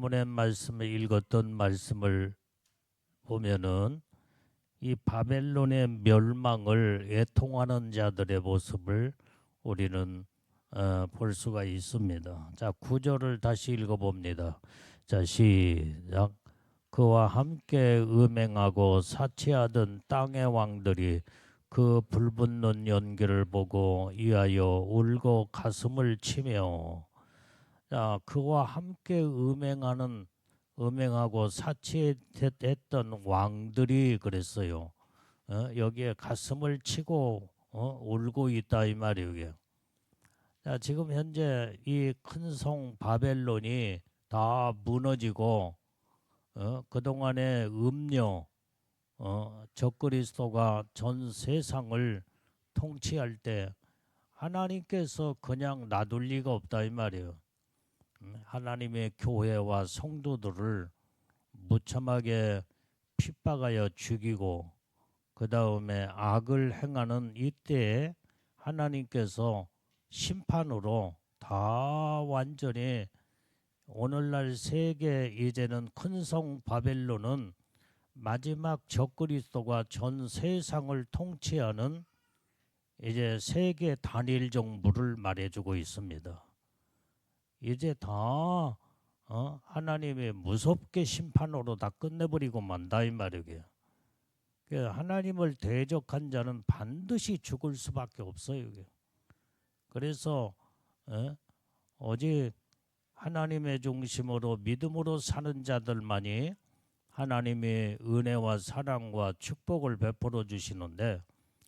지난번에 말씀을 읽었던 말씀을 보면은 이 바벨론의 멸망을 애통하는 자들의 모습을 우리는 볼 수가 있습니다. 자, 9절을 다시 읽어봅니다. 자, 시작. 그와 함께 음행하고 사치하던 땅의 왕들이 그 불붙는 연기를 보고 이하여 울고 가슴을 치며, 자, 그와 함께 음행하고 사치했던 왕들이 그랬어요. 여기에 가슴을 치고 울고 있다 이 말이에요. 자, 지금 현재 이 큰 성 바벨론이 다 무너지고 그동안의 적그리스도가 전 세상을 통치할 때 하나님께서 그냥 놔둘 리가 없다 이 말이에요. 하나님의 교회와 성도들을 무참하게 핍박하여 죽이고 그 다음에 악을 행하는 이때에 하나님께서 심판으로 다 완전히 오늘날 세계 이제는 큰 성 바벨론은 마지막 적그리스도가 전 세상을 통치하는 이제 세계 단일 정부를 말해주고 있습니다. 이제 다 하나님의 무섭게 심판으로 다 끝내버리고 만다 이 말이에요. 하나님을 대적한 자는 반드시 죽을 수밖에 없어요. 그래서 오직 하나님의 중심으로 믿음으로 사는 자들만이 하나님의 은혜와 사랑과 축복을 베풀어 주시는데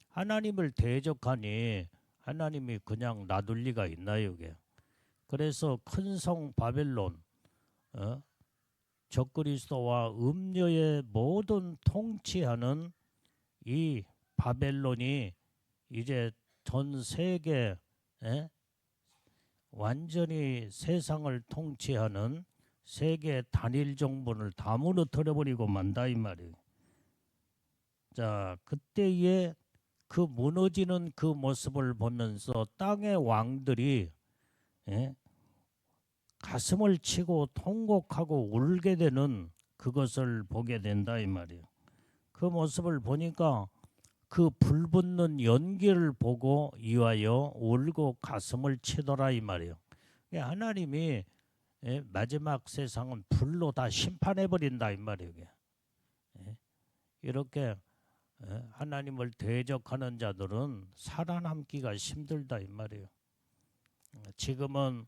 하나님을 대적하니 하나님이 그냥 놔둘 리가 있나요? 이게? 그래서 큰 성 바벨론 적그리스도와 음녀의 모든 통치하는 이 바벨론이 이제 전 세계 완전히 세상을 통치하는 세계 단일 정부를 다 무너뜨려 버리고 만다 이 말이에요. 자, 그때에 그 무너지는 그 모습을 보면서 땅의 왕들이 가슴을 치고 통곡하고 울게 되는 그것을 보게 된다 이 말이에요. 그 모습을 보니까 그 불붙는 연기를 보고 이하여 울고 가슴을 치더라 이 말이에요. 하나님이 마지막 세상은 불로 다 심판해 버린다 이 말이에요. 이렇게 하나님을 대적하는 자들은 살아남기가 힘들다 이 말이에요. 지금은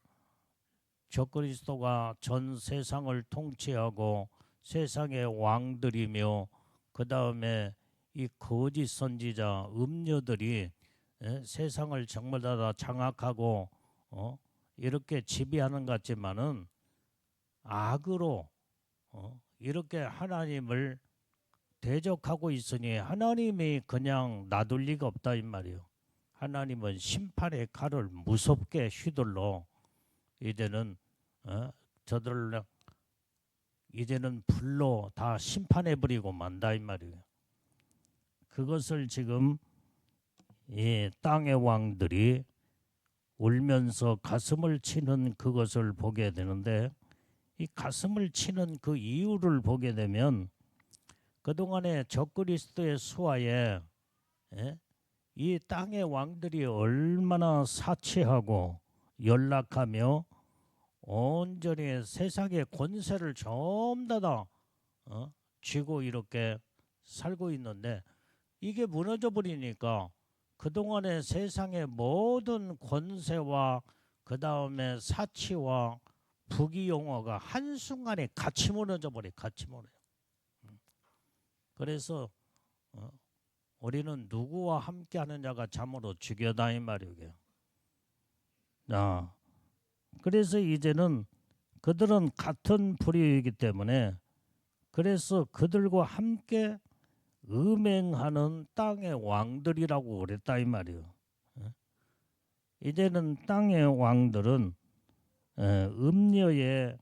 적그리스도가 전 세상을 통치하고 세상의 왕들이며 그 다음에 이 거짓 선지자 음녀들이 세상을 정말 다 장악하고 이렇게 지배하는 것 같지만은 악으로 이렇게 하나님을 대적하고 있으니 하나님이 그냥 놔둘 리가 없다 이 말이에요. 하나님은 심판의 칼을 무섭게 휘둘러 이제는 저들을 이제는 불로 다 심판해 버리고 만다 이 말이에요. 그것을 지금 이 땅의 왕들이 울면서 가슴을 치는 그것을 보게 되는데 이 가슴을 치는 그 이유를 보게 되면 그동안에 적그리스도의 수하에 이 땅의 왕들이 얼마나 사치하고 연락하며 온전히 세상의 권세를 전부 다 쥐고 이렇게 살고 있는데 이게 무너져 버리니까 그동안의 세상의 모든 권세와 그 다음에 사치와 부귀영화가 한순간에 같이 무너져 버려 같이 무너져. 그래서 우리는 누구와 함께 하는 자가 참으로 중요하다 이 말이에요. 그래서 이제는 그들은 같은 부류이기 때문에 그래서 그들과 함께 음행하는 땅의 왕들이라고 그랬다 이 말이에요. 이제는 땅의 왕들은 음녀의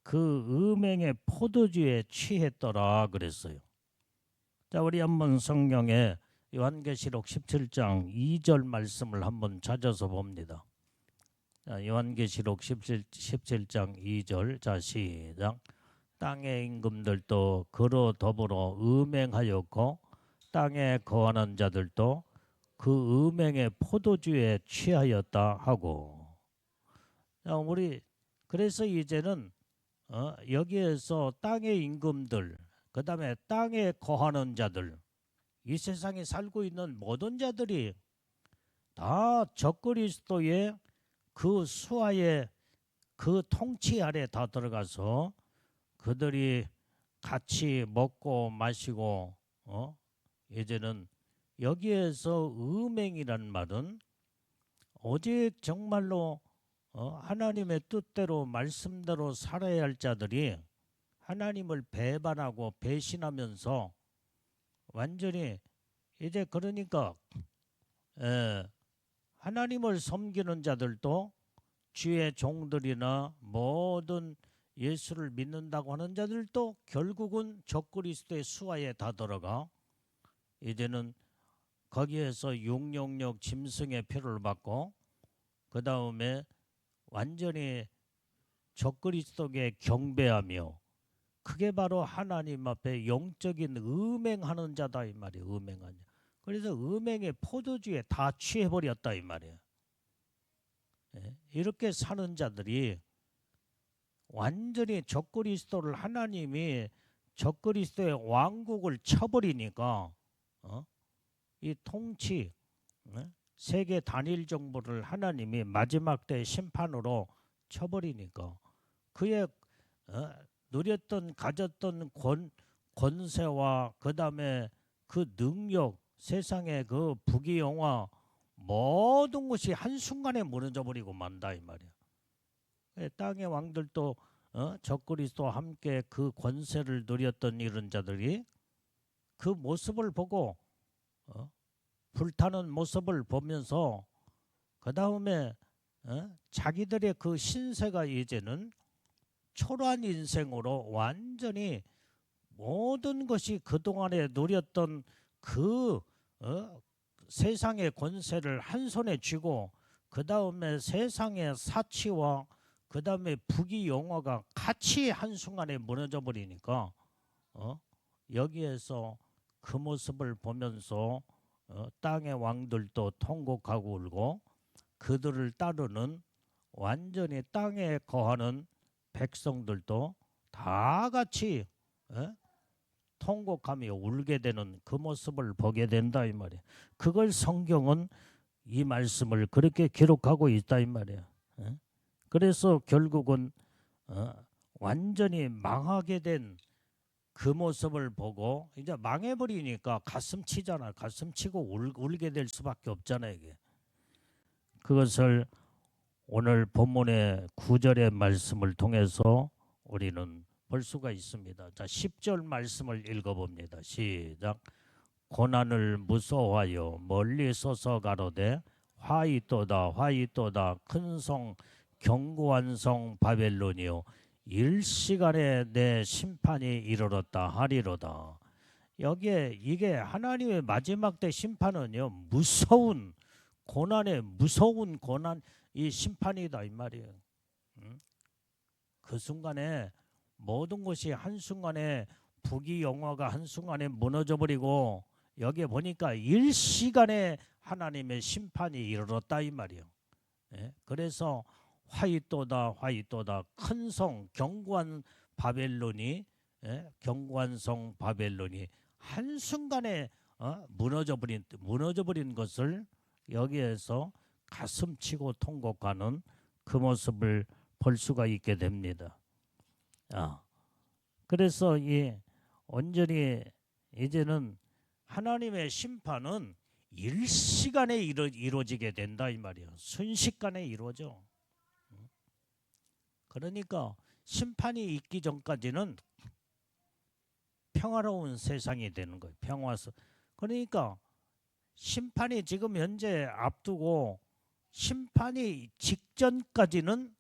그 음행의 포도주에 취했더라 그랬어요. 자, 우리 한번 성경에 요한계시록 17장 2절 말씀을 한번 찾아서 봅니다. 자, 요한계시록 17장 2절. 자, 시작. 땅의 임금들도 그로 더불어 음행하였고 땅에 거하는 자들도 그 음행의 포도주에 취하였다 하고. 자, 우리 그래서 이제는 여기에서 땅의 임금들, 그 다음에 땅에 거하는 자들, 이 세상에 살고 있는 모든 자들이 다 적그리스도의 그 수하에 그 통치 아래 다 들어가서 그들이 같이 먹고 마시고 이제는 여기에서 음행이란 말은 오직 정말로 하나님의 뜻대로 말씀대로 살아야 할 자들이 하나님을 배반하고 배신하면서 완전히 이제 그러니까 하나님을 섬기는 자들도 주의 종들이나 모든 예수를 믿는다고 하는 자들도 결국은 적그리스도의 수하에 다 들어가 이제는 거기에서 666 짐승의 표를 받고 그 다음에 완전히 적그리스도께 경배하며 그게 바로 하나님 앞에 영적인 음행하는 자다 이 말이에요. 음행하냐. 그래서 음행의 포도주에 다 취해버렸다 이 말이에요. 이렇게 사는 자들이 완전히 적그리스도를 하나님이 적그리스도의 왕국을 쳐버리니까 이 통치 세계 단일 정부를 하나님이 마지막 때 심판으로 쳐버리니까 그의 누렸던 가졌던 권세와 그 다음에 그 능력 세상의 그 부귀영화 모든 것이 한순간에 무너져 버리고 만다 이 말이야. 땅의 왕들도 적그리스도와 함께 그 권세를 누렸던 이런 자들이 그 모습을 보고 불타는 모습을 보면서 그 다음에 자기들의 그 신세가 이제는 초라한 인생으로 완전히 모든 것이 그동안에 누렸던 그 세상의 권세를 한 손에 쥐고 그 다음에 세상의 사치와 그 다음에 부귀영화가 같이 한순간에 무너져 버리니까 여기에서 그 모습을 보면서 땅의 왕들도 통곡하고 울고 그들을 따르는 완전히 땅에 거하는 백성들도 다 같이 통곡하며 울게 되는 그 모습을 보게 된다 이 말이에요. 그걸 성경은 이 말씀을 그렇게 기록하고 있다 이 말이에요. 그래서 결국은 완전히 망하게 된 그 모습을 보고 이제 망해버리니까 가슴 치잖아. 가슴 치고 울게 될 수밖에 없잖아요. 이게. 그것을 오늘 본문의 9절의 말씀을 통해서 우리는 볼 수가 있습니다. 자, 10절 말씀을 읽어봅니다. 시작. 고난을 무서워하여 멀리 서서 가로되 화이또다 화이또다 큰 성 견고한 성 바벨론이요 일시간에 내 심판이 이르렀다 하리로다. 여기에 이게 하나님의 마지막 때 심판은요 무서운 고난의 무서운 고난 이 심판이다 이 말이에요. 그 순간에 모든 것이 한순간에 부귀영화가 한순간에 무너져 버리고 여기에 보니까 일시간에 하나님의 심판이 이르렀다 이 말이에요. 그래서 화이또다 화이또다 큰 성 견고한 바벨론이 견고한 성 바벨론이 한순간에 무너져 버린 것을 여기에서 가슴치고 통곡하는 그 모습을 볼 수가 있게 됩니다. 그래서 이 온전히 이제는 하나님의 심판은 일시간에 이루어지게 된다 이 말이에요. 순식간에 이루어져. 그러니까 심판이 있기 전까지는 평화로운 세상이 되는 거예요. 평화서. 그러니까 심판이 지금 현재 앞두고 심판이 직전까지는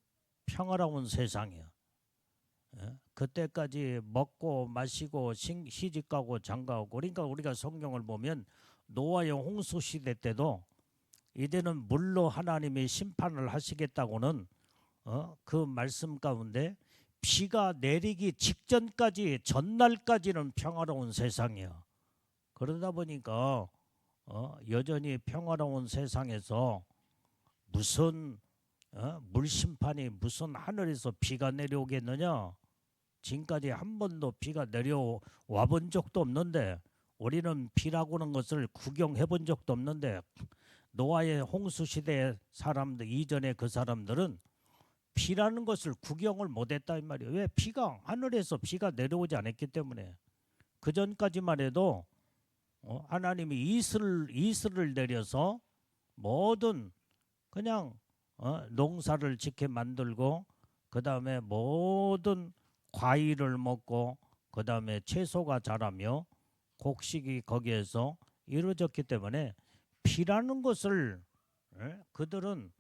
평화로운 세상이야. 그때까지 먹고 마시고 시집가고 장가오고 그러니까 우리가 성경을 보면 노아의 홍수 시대 때도 이제는 물로 하나님이 심판을 하시겠다고는 그 말씀 가운데 비가 내리기 직전까지 전날까지는 평화로운 세상이야. 그러다 보니까 여전히 평화로운 세상에서 무슨 물심판이 무슨 하늘에서 비가 내려오겠느냐. 지금까지 한 번도 비가 내려와 본 적도 없는데 우리는 비라고는 것을 구경해 본 적도 없는데 노아의 홍수 시대의 사람들 이전에 그 사람들은 비라는 것을 구경을 못했다 이 말이에요. 왜? 비가 하늘에서 비가 내려오지 않았기 때문에. 그 전까지만 해도 하나님이 이슬을 내려서 모든 그냥 농사를 짓게 만들고 그 다음에 모든 과일을 먹고 그 다음에 채소가 자라며 곡식이 거기에서 이루어졌기 때문에 비라는 것을 그들은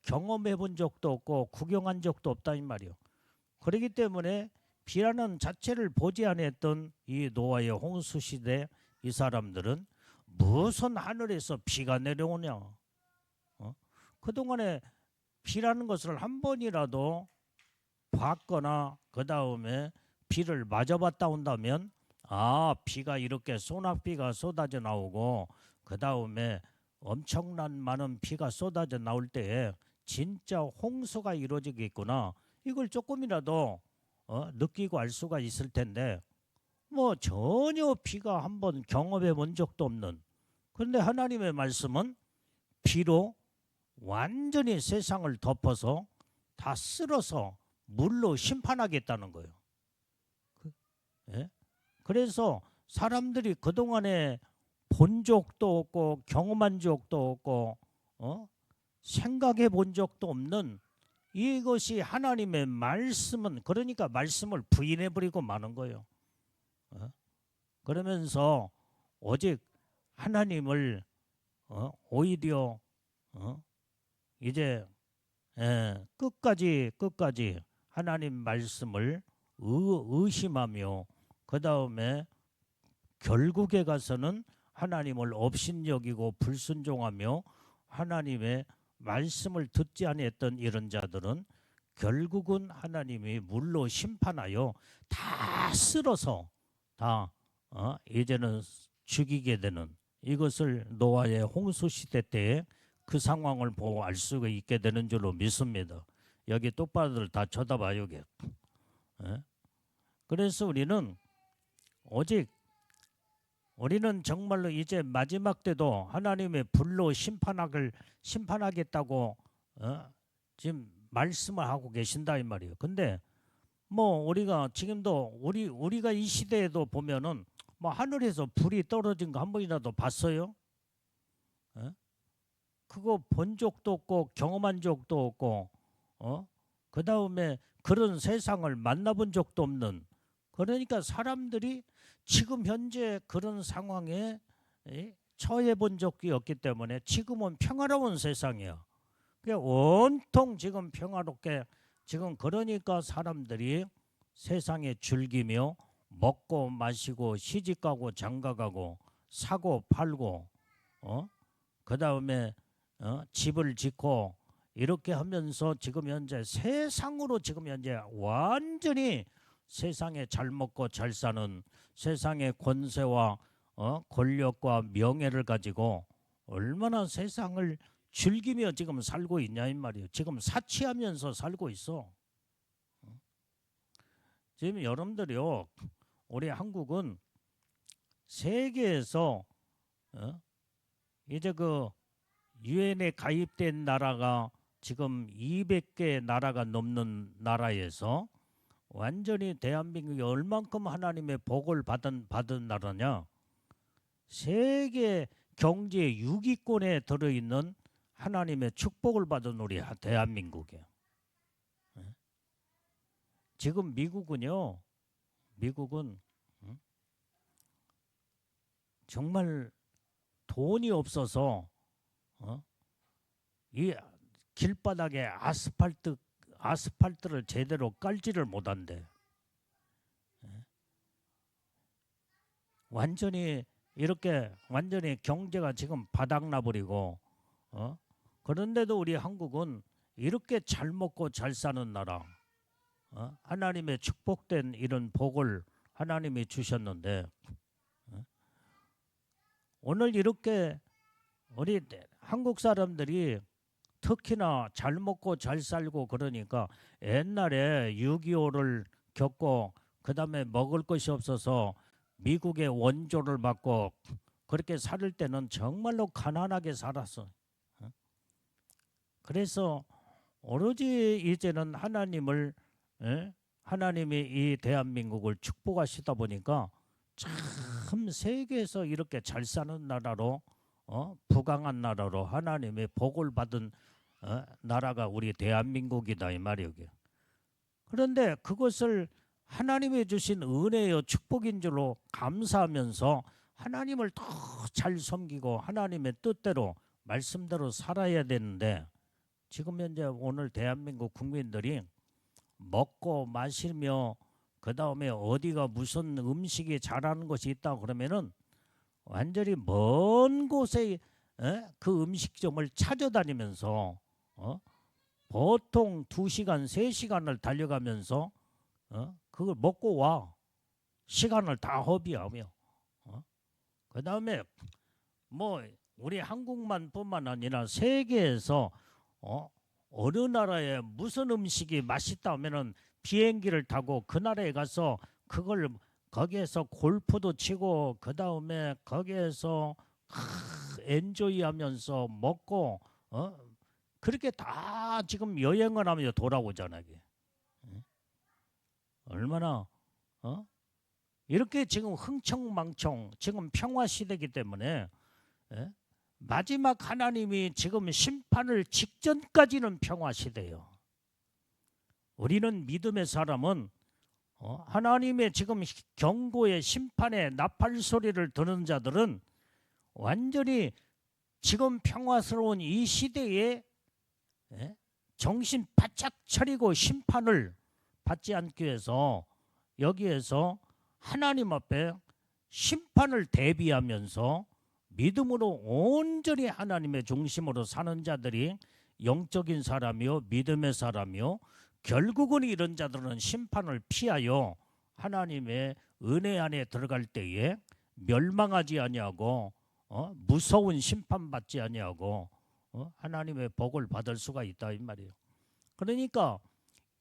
경험해 본 적도 없고 구경한 적도 없다 이 말이요. 그렇기 때문에 비라는 자체를 보지 않았던 이 노아의 홍수 시대 이 사람들은 무슨 하늘에서 비가 내려오냐. 그동안에 비라는 것을 한 번이라도 봤거나 그 다음에 비를 맞아봤다 온다면 비가 이렇게 소낙비가 쏟아져 나오고 그 다음에 엄청난 많은 비가 쏟아져 나올 때에 진짜 홍수가 이루어지겠구나. 이걸 조금이라도 느끼고 알 수가 있을 텐데 뭐 전혀 비가 한번 경험해 본 적도 없는. 그런데 하나님의 말씀은 비로 완전히 세상을 덮어서 다 쓸어서 물로 심판하겠다는 거예요. 예? 그래서 사람들이 그동안에 본 적도 없고 경험한 적도 없고 생각해 본 적도 없는 이것이 하나님의 말씀은 그러니까 말씀을 부인해 버리고 마는 거예요. 그러면서 오직 하나님을 오히려 이제 끝까지 하나님 말씀을 의심하며 그 다음에 결국에 가서는 하나님을 업신여기고 불순종하며 하나님의 말씀을 듣지 아니했던 이런 자들은 결국은 하나님이 물로 심판하여 다 쓸어서 다 이제는 죽이게 되는 이것을 노아의 홍수 시대 때에 그 상황을 보고 알 수가 있게 되는 줄로 믿습니다. 여기 똑바로들 다 쳐다봐요. 여기. 그래서 우리는 오직 우리는 정말로 이제 마지막 때도 하나님의 불로 심판하겠다고 지금 말씀을 하고 계신다 이 말이에요. 근데 뭐 우리가 지금도 우리가 이 시대에도 보면은 뭐 하늘에서 불이 떨어진 거 한 번이라도 봤어요? 그거 본 적도 없고 경험한 적도 없고 그 다음에 그런 세상을 만나본 적도 없는. 그러니까 사람들이 지금 현재 그런 상황에 처해 본 적이 없기 때문에 지금은 평화로운 세상이야. 그냥 온통 지금 평화롭게 지금 그러니까 사람들이 세상에 즐기며 먹고 마시고 시집가고 장가가고 사고 팔고 그 다음에 집을 짓고 이렇게 하면서 지금 현재 세상으로 지금 현재 완전히 세상에 잘 먹고 잘 사는 세상의 권세와 권력과 명예를 가지고 얼마나 세상을 즐기며 지금 살고 있냐 이 말이에요. 지금 사치하면서 살고 있어. 지금 여러분들이요, 우리 한국은 세계에서 이제 그 유엔에 가입된 나라가 지금 200개 나라가 넘는 나라에서 완전히 대한민국이 얼만큼 하나님의 복을 받은 나라냐. 세계 경제 6위권에 들어있는 하나님의 축복을 받은 우리 대한민국이에요. 지금 미국은요, 미국은 정말 돈이 없어서 이 길바닥에 아스팔트를 제대로 깔지를 못한대. 완전히 이렇게 완전히 경제가 지금 바닥나버리고 어? 그런데도 우리 한국은 이렇게 잘 먹고 잘 사는 나라, 하나님의 축복된 이런 복을 하나님이 주셨는데, 어? 오늘 이렇게 우리 한국 사람들이 특히나 잘 먹고 잘 살고 그러니까 옛날에 6.25를 겪고 그다음에 먹을 것이 없어서 미국의 원조를 받고 그렇게 살 때는 정말로 가난하게 살았어. 어? 그래서 오로지 이제는 하나님을, 하나님이 이 대한민국을 축복하시다 보니까 참 세계에서 이렇게 잘 사는 나라로, 부강한 나라로 하나님의 복을 받은 나라가 우리 대한민국이다 이 말이에요. 그런데 그것을 하나님이 주신 은혜요 축복인 줄로 감사하면서 하나님을 더 잘 섬기고 하나님의 뜻대로 말씀대로 살아야 되는데, 지금 현재 오늘 대한민국 국민들이 먹고 마시며 그 다음에 어디가 무슨 음식이 잘하는 것이 있다 그러면은 완전히 먼 곳에 그 음식점을 찾아다니면서 보통 2시간, 3시간을 달려가면서 그걸 먹고 와. 시간을 다 허비하며. 그 다음에 뭐 우리 한국만 뿐만 아니라 세계에서 어느 나라에 무슨 음식이 맛있다 하면은 비행기를 타고 그 나라에 가서 그걸 거기에서 골프도 치고 그 다음에 거기에서 엔조이하면서 먹고 그렇게 다 지금 여행을 하며 돌아오잖아요. 얼마나 이렇게 지금 흥청망청 지금 평화 시대이기 때문에 마지막 하나님이 지금 심판을 직전까지는 평화 시대예요. 우리는 믿음의 사람은 하나님의 지금 경고의 심판의 나팔 소리를 듣는 자들은 완전히 지금 평화스러운 이 시대에 정신 바짝 차리고 심판을 받지 않기 위해서 여기에서 하나님 앞에 심판을 대비하면서 믿음으로 온전히 하나님의 중심으로 사는 자들이 영적인 사람이요 믿음의 사람이요, 결국은 이런 자들은 심판을 피하여 하나님의 은혜 안에 들어갈 때에 멸망하지 아니하고 무서운 심판받지 아니하고 하나님의 복을 받을 수가 있다 이 말이에요. 그러니까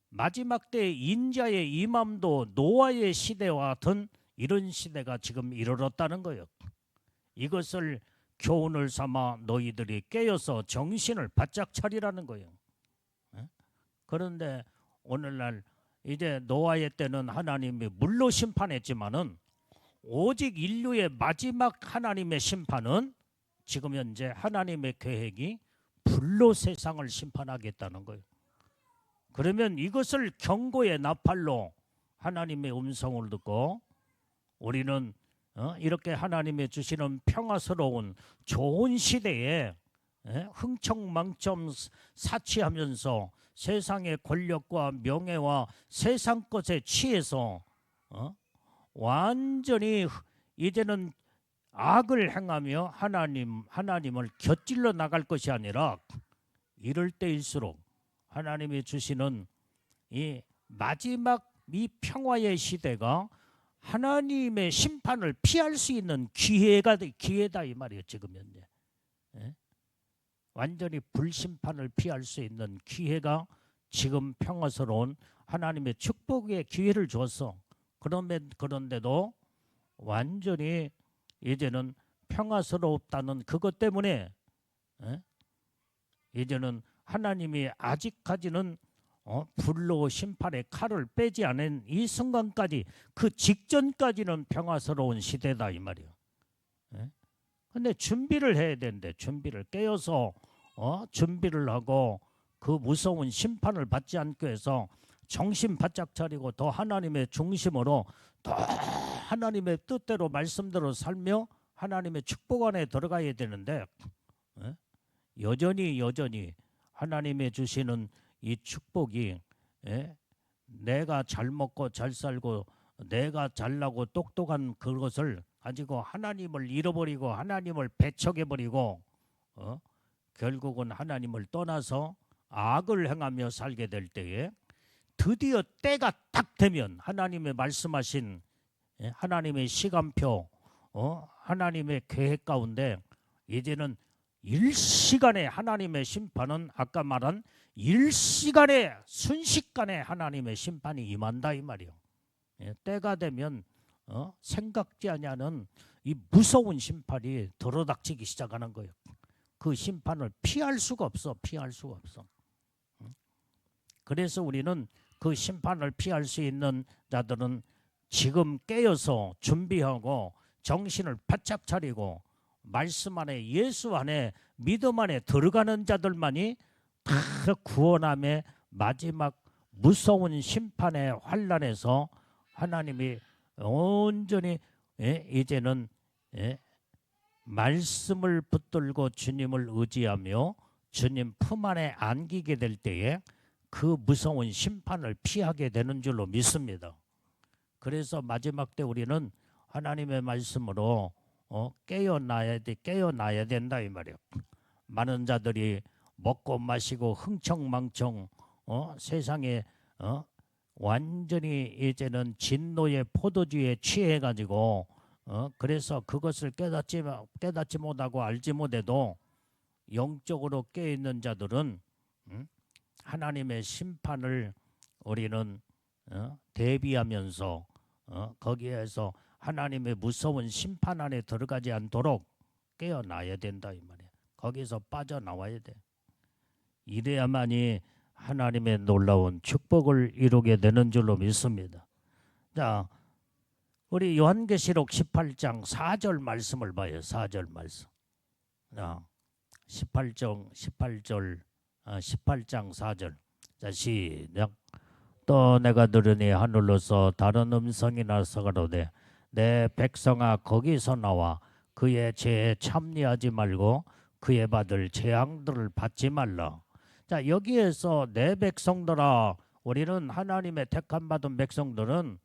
마지막 때 인자의 임함도 노아의 시대와 같은 이런 시대가 지금 이르렀다는 거예요. 이것을 교훈을 삼아 너희들이 깨어서 정신을 바짝 차리라는 거예요. 그런데 오늘날 이제 노아의 때는 하나님이 물로 심판했지만은 오직 인류의 마지막 하나님의 심판은 지금 현재 하나님의 계획이 불로 세상을 심판하겠다는 거예요. 그러면 이것을 경고의 나팔로 하나님의 음성을 듣고 우리는 이렇게 하나님의 주시는 평화스러운 좋은 시대에 흥청망청 사치하면서 세상의 권력과 명예와 세상 것에 취해서 완전히 이제는 악을 행하며 하나님을 곁질러 나갈 것이 아니라 이럴 때일수록 하나님이 주시는 이 마지막 이 평화의 시대가 하나님의 심판을 피할 수 있는 기회다 이 말이에요. 지금 현재 완전히 불심판을 피할 수 있는 기회가 지금 평화스러운 하나님의 축복의 기회를 줬어. 그런데도 완전히 이제는 평화스럽다는 그것 때문에 이제는 하나님이 아직까지는 불로 심판의 칼을 빼지 않은 이 순간까지, 그 직전까지는 평화스러운 시대다 이 말이에요. 근데 준비를 해야 되는데 준비를 깨어서 준비를 하고 그 무서운 심판을 받지 않기 위해서 정신 바짝 차리고 더 하나님의 중심으로 더 하나님의 뜻대로 말씀대로 살며 하나님의 축복 안에 들어가야 되는데 여전히 하나님의 주시는 이 축복이 내가 잘 먹고 잘 살고 내가 잘나고 똑똑한 그것을 가지고 하나님을 잃어버리고 하나님을 배척해버리고 결국은 하나님을 떠나서 악을 행하며 살게 될 때에 드디어 때가 딱 되면 하나님의 말씀하신 하나님의 시간표, 하나님의 계획 가운데 이제는 일시간에 하나님의 심판은 아까 말한 일시간에 순식간에 하나님의 심판이 임한다 이 말이요. 때가 되면 생각지 아니하는 이 무서운 심판이 들어닥치기 시작하는 거예요. 그 심판을 피할 수가 없어. 피할 수가 없어. 그래서 우리는 그 심판을 피할 수 있는 자들은 지금 깨어서 준비하고 정신을 바짝 차리고 말씀 안에 예수 안에 믿음 안에 들어가는 자들만이 다 구원함의 마지막 무서운 심판의 환란에서 하나님이 온전히 이제는 말씀을 붙들고 주님을 의지하며 주님 품 안에 안기게 될 때에 그 무서운 심판을 피하게 되는 줄로 믿습니다. 그래서 마지막 때 우리는 하나님의 말씀으로 깨어나야 된다 이 말이에요. 많은 자들이 먹고 마시고 흥청망청 세상에 완전히 이제는 진노의 포도주에 취해가지고 그래서 그것을 깨닫지 못하고 알지 못해도 영적으로 깨어있는 자들은 하나님의 심판을 우리는 대비하면서 거기에서 하나님의 무서운 심판 안에 들어가지 않도록 깨어나야 된다 이 말이에요. 거기서 빠져나와야 돼. 이래야만이 하나님의 놀라운 축복을 이루게 되는 줄로 믿습니다. 자, 우리 요한계시록 18장 4절 말씀을 봐요. 4절 말씀. 18장 4절. 자, 시작. 또 내가 들으니 하늘로서 다른 음성이 나서 가로되 내 백성아 거기서 나와 그의 죄에 참여하지 말고 그의 받을 재앙들을 받지 말라. 자, 여기에서 내 백성들아, 우리는 하나님의 택함 받은 백성들은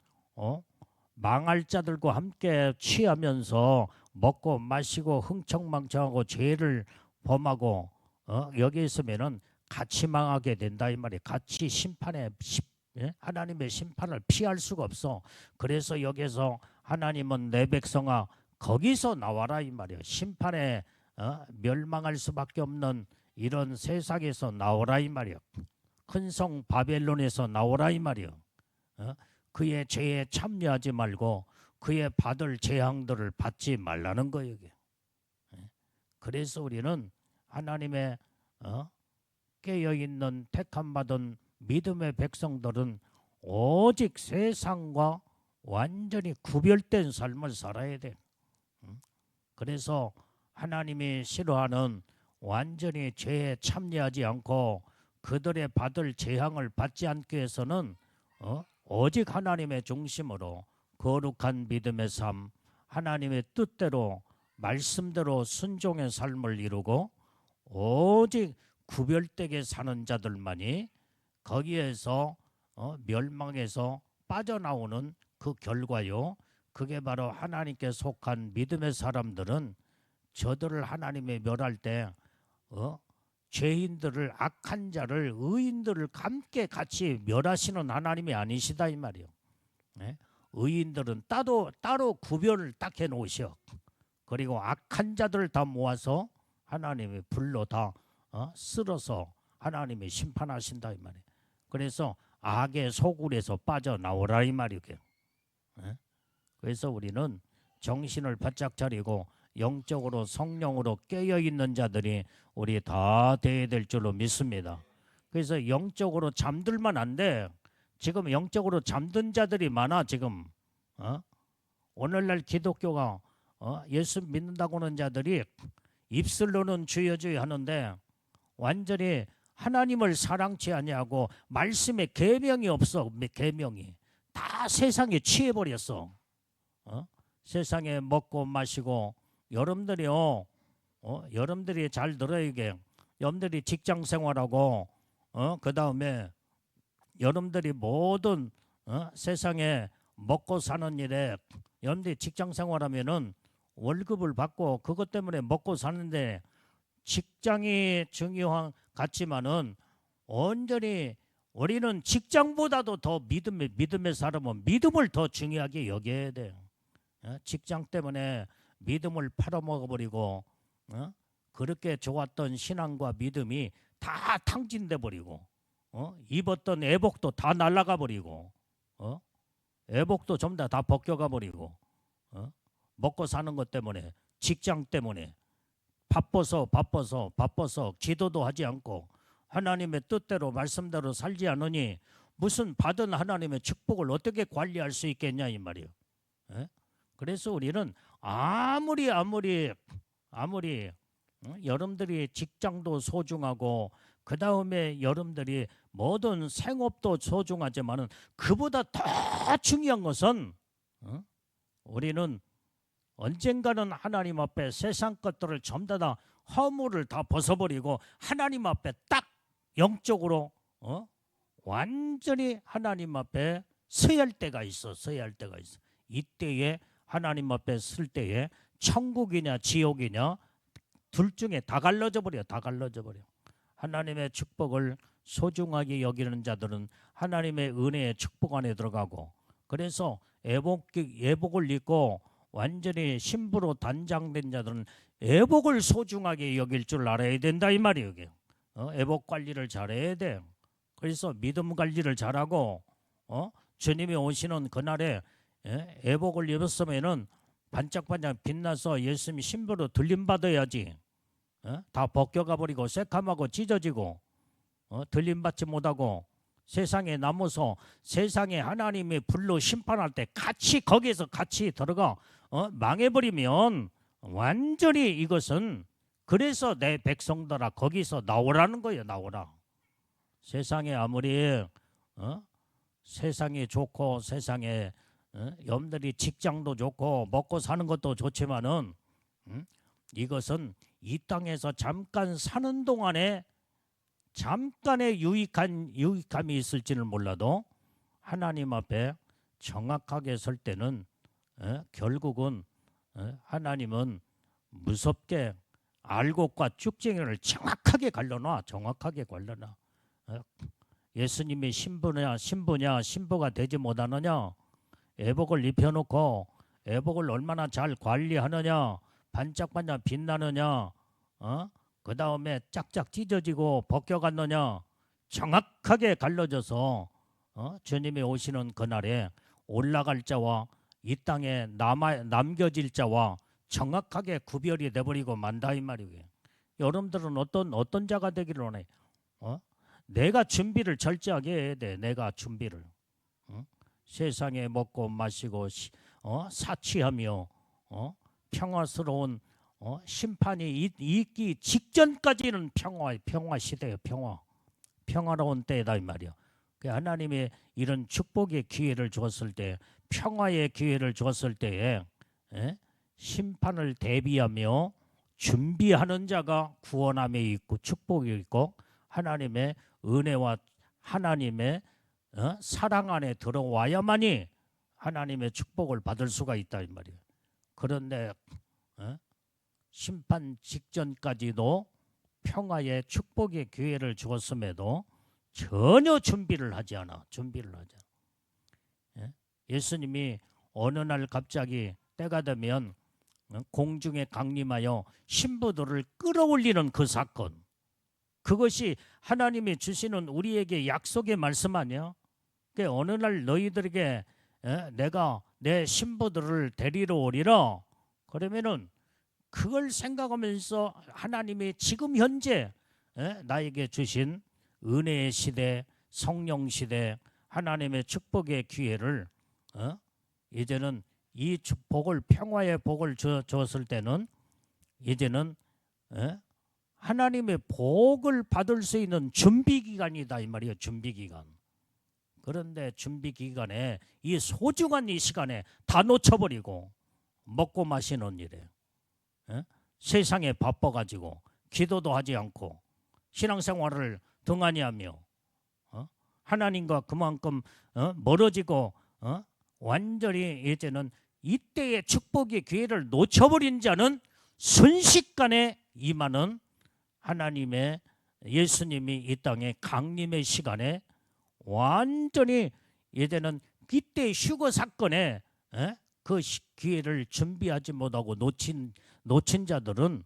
망할 자들과 함께 취하면서 먹고 마시고 흥청망청하고 죄를 범하고 여기 있으면은 같이 망하게 된다 이 말이에요. 같이 하나님의 심판을 피할 수가 없어. 그래서 여기서 하나님은 내 백성아 거기서 나와라 이 말이에요. 심판에 멸망할 수밖에 없는 이런 세상에서 나오라 이 말이에요. 큰 성 바벨론에서 나오라 이 말이에요. 그의 죄에 참여하지 말고 그의 받을 재앙들을 받지 말라는 거예요. 그래서 우리는 하나님의 깨어있는 택함받은 믿음의 백성들은 오직 세상과 완전히 구별된 삶을 살아야 돼. 그래서 하나님이 싫어하는 완전히 죄에 참여하지 않고 그들의 받을 재앙을 받지 않기 위해서는 오직 하나님의 중심으로 거룩한 믿음의 삶, 하나님의 뜻대로 말씀대로 순종의 삶을 이루고 오직 구별되게 사는 자들만이 거기에서 멸망에서 빠져나오는 그 결과요. 그게 바로 하나님께 속한 믿음의 사람들은 저들을 하나님의 멸할 때 죄인들을 악한 자를 의인들을 함께 같이 멸하시는 하나님이 아니시다 이 말이에요. 의인들은 따로 구별을 딱 해놓으셔. 그리고 악한 자들을 다 모아서 하나님의 불로 다 쓸어서 하나님이 심판하신다 이 말이에요. 그래서 악의 소굴에서 빠져나오라 이 말이에요. 그래서 우리는 정신을 바짝 차리고 영적으로 성령으로 깨어있는 자들이 우리 다 되어야 될 줄로 믿습니다. 그래서 영적으로 잠들면 안 돼. 지금 영적으로 잠든 자들이 많아 지금. 오늘날 기독교가 예수 믿는다고 하는 자들이 입술로는 주여 주여 하는데 완전히 하나님을 사랑치 아니하고 말씀에 계명이 없어. 계명이 다 세상에 취해버렸어. 세상에 먹고 마시고 여러분들이요. 여러분들이 잘 들어야 이게. 여러분들이 직장 생활하고 그 다음에 여러분들이 모든 세상에 먹고 사는 일에 여러분들이 직장 생활하면은 월급을 받고 그것 때문에 먹고 사는데 직장이 중요한 같지만은 온전히 우리는 직장보다도 더 믿음의 사람은 믿음을 더 중요하게 여겨야 돼요. 직장 때문에 믿음을 팔아먹어버리고 그렇게 좋았던 신앙과 믿음이 다 탕진돼 버리고 입었던 애복도 다 날아가 버리고 애복도 전부 다 벗겨가 버리고 먹고 사는 것 때문에 직장 때문에 바빠서 기도도 하지 않고 하나님의 뜻대로 말씀대로 살지 않으니 무슨 받은 하나님의 축복을 어떻게 관리할 수 있겠냐 이 말이에요. 그래서 우리는 아무리 여러분들이 직장도 소중하고 그 다음에 여러분들이 모든 생업도 소중하지만은 그보다 더 중요한 것은 우리는 언젠가는 하나님 앞에 세상 것들을 전부 다 허물을 다 벗어버리고 하나님 앞에 딱 영적으로 완전히 하나님 앞에 서야 할 때가 있어. 이때에 하나님 앞에 설 때에 천국이냐 지옥이냐 둘 중에 다 갈라져 버려. 하나님의 축복을 소중하게 여기는 자들은 하나님의 은혜의 축복 안에 들어가고, 그래서 애복을 입고 완전히 신부로 단장된 자들은 애복을 소중하게 여길 줄 알아야 된다 이 말이에요. 애복 관리를 잘해야 돼. 그래서 믿음 관리를 잘하고 주님이 오시는 그날에 애복을 입었으면은 반짝반짝 빛나서 예수님이 신부로 들림받아야지. 다 벗겨가 버리고 새카마고 찢어지고 들림받지 못하고 세상에 남아서 세상에 하나님이 불로 심판할 때 거기에서 같이 들어가 망해버리면 완전히 이것은, 그래서 내 백성들아 거기서 나오라는 거예요. 나오라. 세상에 아무리 세상이 좋고 세상에 여러분들이 직장도 좋고 먹고 사는 것도 좋지만은 이것은 이 땅에서 잠깐 사는 동안에 잠깐의 유익함이 있을지는 몰라도 하나님 앞에 정확하게 설 때는 결국은 하나님은 무섭게 알곡과 쭉쟁이를 정확하게 갈라놔. 예수님이 신부냐 신부가 되지 못하느냐, 애복을 입혀놓고 애복을 얼마나 잘 관리하느냐, 반짝반짝 빛나느냐, 그 다음에 짝짝 찢어지고 벗겨갔느냐, 정확하게 갈라져서 주님이 오시는 그날에 올라갈 자와 이 땅에 남겨질 자와 정확하게 구별이 돼버리고 만다 이 말이에요. 여러분들은 어떤 자가 되기를 원해? 내가 준비를 철저하게 해야 돼. 내가 준비를. 세상에 먹고 마시고 사치하며 평화스러운 심판이 있기 직전까지는 평화 시대예요. 평화로운 때다 이 말이야. 하나님이 이런 축복의 기회를 주었을 때, 평화의 기회를 주었을 때에 심판을 대비하며 준비하는 자가 구원함에 있고 축복이 있고 하나님의 은혜와 하나님의 사랑 안에 들어와야만이 하나님의 축복을 받을 수가 있다 이 말이에요. 그런데 심판 직전까지도 평화의 축복의 기회를 주었음에도 전혀 준비를 하지 않아. 예수님이 어느 날 갑자기 때가 되면 공중에 강림하여 신부들을 끌어올리는 그 사건, 그것이 하나님이 주시는 우리에게 약속의 말씀 아니야? 어느 날 너희들에게 내가 내 신부들을 데리러 오리라. 그러면은 그걸 생각하면서 하나님이 지금 현재 나에게 주신 은혜의 시대, 성령 시대, 하나님의 축복의 기회를 이제는 이 복을, 평화의 복을 주었을 때는 이제는 하나님의 복을 받을 수 있는 준비 기간이다 이 말이에요. 준비 기간. 그런데 준비 기간에 이 소중한 이 시간에 다 놓쳐버리고 먹고 마시는 일에 세상에 바빠가지고 기도도 하지 않고 신앙생활을 등한히 하며 하나님과 그만큼 멀어지고 완전히 이제는 이때의 축복의 기회를 놓쳐버린 자는 순식간에 임하는 하나님의 예수님이 이 땅에 강림의 시간에 완전히 이제는 이때 휴거 사건에 그 기회를 준비하지 못하고 놓친 자들은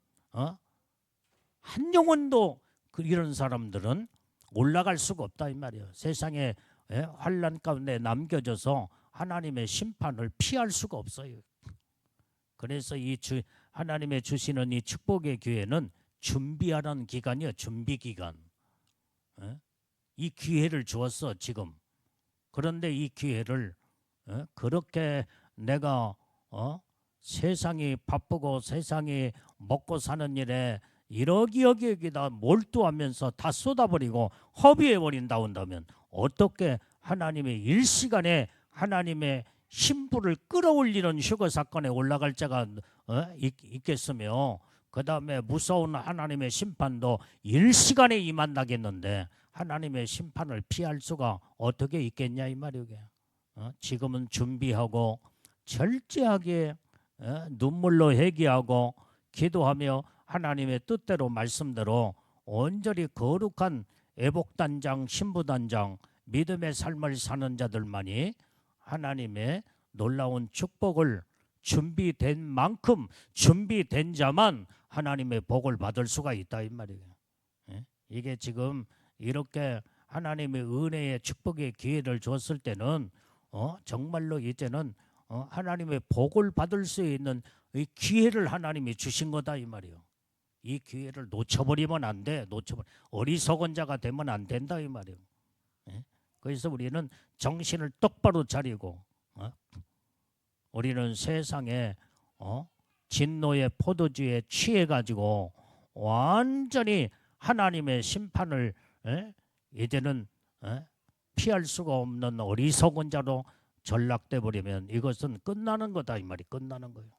한 영혼도 이런 사람들은 올라갈 수가 없다 이 말이에요. 세상에 환난 가운데 남겨져서 하나님의 심판을 피할 수가 없어요. 그래서 하나님의 주시는 이 축복의 기회는 준비하라는 기간이요. 준비 기간. 이 기회를 주었어 지금. 그런데 이 기회를 그렇게 내가 세상이 바쁘고 세상이 먹고 사는 일에 여기다 몰두하면서 다 쏟아버리고 허비해버린다 한다면 어떻게 하나님의 일시간에 하나님의 신부를 끌어올리는 휴거 사건에 올라갈 자가 있겠으며 그 다음에 무서운 하나님의 심판도 일시간에 임한다겠는데 하나님의 심판을 피할 수가 어떻게 있겠냐 이 말이에요. 지금은 준비하고 철저하게 눈물로 회개하고 기도하며 하나님의 뜻대로 말씀대로 온전히 거룩한 애복단장 신부단장 믿음의 삶을 사는 자들만이 하나님의 놀라운 축복을 준비된 만큼 준비된 자만 하나님의 복을 받을 수가 있다 이 말이에요. 이게 지금 이렇게 하나님의 은혜의 축복의 기회를 줬을 때는 정말로 이제는 하나님의 복을 받을 수 있는 이 기회를 하나님이 주신 거다 이 말이에요. 이 기회를 놓쳐버리면 안 돼. 어리석은 자가 되면 안 된다 이 말이에요. 그래서 우리는 정신을 똑바로 차리고 우리는 세상에 진노의 포도주에 취해가지고 완전히 하나님의 심판을 이제는 피할 수가 없는 어리석은 자로 전락돼 버리면 이것은 끝나는 거다 이 말이 끝나는 거예요.